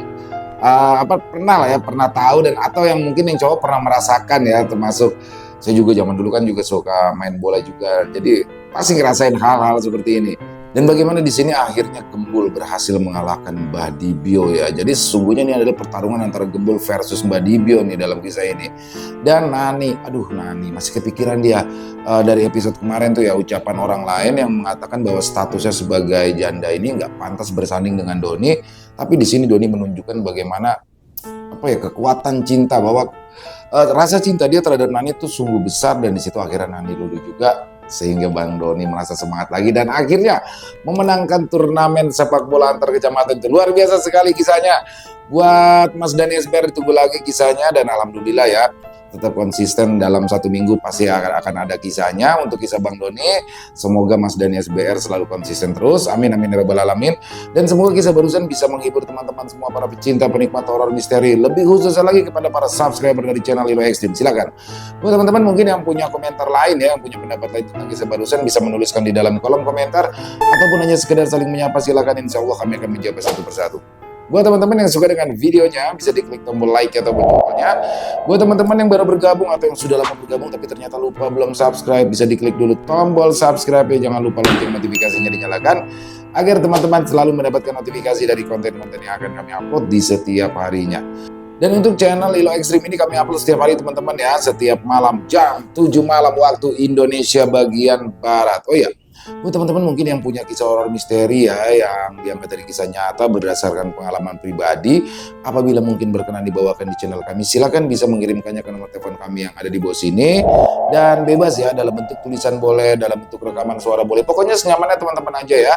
pernah tahu dan atau yang mungkin yang cowok pernah merasakan ya, termasuk saya juga zaman dulu kan juga suka main bola juga, jadi pasti ngerasain hal-hal seperti ini. Dan bagaimana di sini akhirnya Gembul berhasil mengalahkan Mbah Dibio ya. Jadi sesungguhnya ini adalah pertarungan antara Gembul versus Mbah Dibio nih dalam kisah ini. Dan Nani, aduh Nani masih kepikiran dia dari episode kemarin tuh ya, ucapan orang lain yang mengatakan bahwa statusnya sebagai janda ini nggak pantas bersanding dengan Doni. Tapi di sini Doni menunjukkan bagaimana kekuatan cinta, bahwa rasa cinta dia terhadap Nani itu sungguh besar, dan di situ akhirnya Nani luluh juga, sehingga Bang Doni merasa semangat lagi dan akhirnya memenangkan turnamen sepak bola antar kecamatan. Itu luar biasa sekali kisahnya. Buat Mas Dani SBR, ditunggu lagi kisahnya, dan alhamdulillah ya, tetap konsisten dalam 1 minggu pasti akan ada kisahnya untuk kisah Bang Doni. Semoga Mas Dani SBR selalu konsisten terus, amin amin ya rabbal alamin. Dan semoga kisah barusan bisa menghibur teman-teman semua para pecinta penikmat horor misteri, lebih khususnya lagi kepada para subscriber dari channel Ilo Extreme. Silakan buat teman-teman mungkin yang punya komentar lain ya, yang punya pendapat lain tentang kisah barusan, bisa menuliskan di dalam kolom komentar, ataupun hanya sekedar saling menyapa. Silakan, insya Allah kami akan menjawab satu persatu. Buat teman-teman yang suka dengan videonya, bisa diklik tombol like atau tombolnya. Buat teman-teman yang baru bergabung atau yang sudah lama bergabung tapi ternyata lupa belum subscribe, bisa diklik dulu tombol subscribe ya. Jangan lupa lonceng notifikasinya dinyalakan, agar teman-teman selalu mendapatkan notifikasi dari konten-konten yang akan kami upload di setiap harinya. Dan untuk channel Ilo Extreme ini kami upload setiap hari teman-teman ya, setiap malam jam 7 malam waktu Indonesia bagian Barat. Oh iya, Buat teman-teman mungkin yang punya kisah horor misteri ya, yang diambil dari kisah nyata berdasarkan pengalaman pribadi, apabila mungkin berkenan dibawakan di channel kami, silakan bisa mengirimkannya ke nomor telepon kami yang ada di bawah sini. Dan bebas ya, dalam bentuk tulisan boleh, dalam bentuk rekaman suara boleh. Pokoknya senyamannya teman-teman aja ya.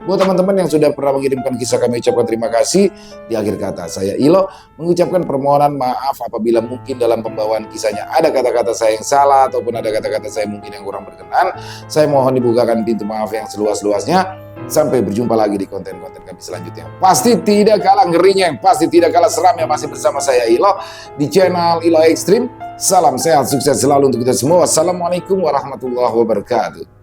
Buat teman-teman yang sudah pernah mengirimkan kisah, kami ucapkan terima kasih. Di akhir kata, saya Ilo mengucapkan permohonan maaf apabila mungkin dalam pembawaan kisahnya ada kata-kata saya yang salah ataupun ada kata-kata saya mungkin yang kurang berkenan. Saya mohon dibukakan pintu maaf yang seluas-luasnya. Sampai berjumpa lagi di konten-konten kami selanjutnya. Pasti tidak kalah ngerinya, yang pasti tidak kalah seramnya, masih bersama saya Ilo di channel Ilo Extreme. Salam sehat, sukses selalu untuk kita semua. Wassalamualaikum warahmatullahi wabarakatuh.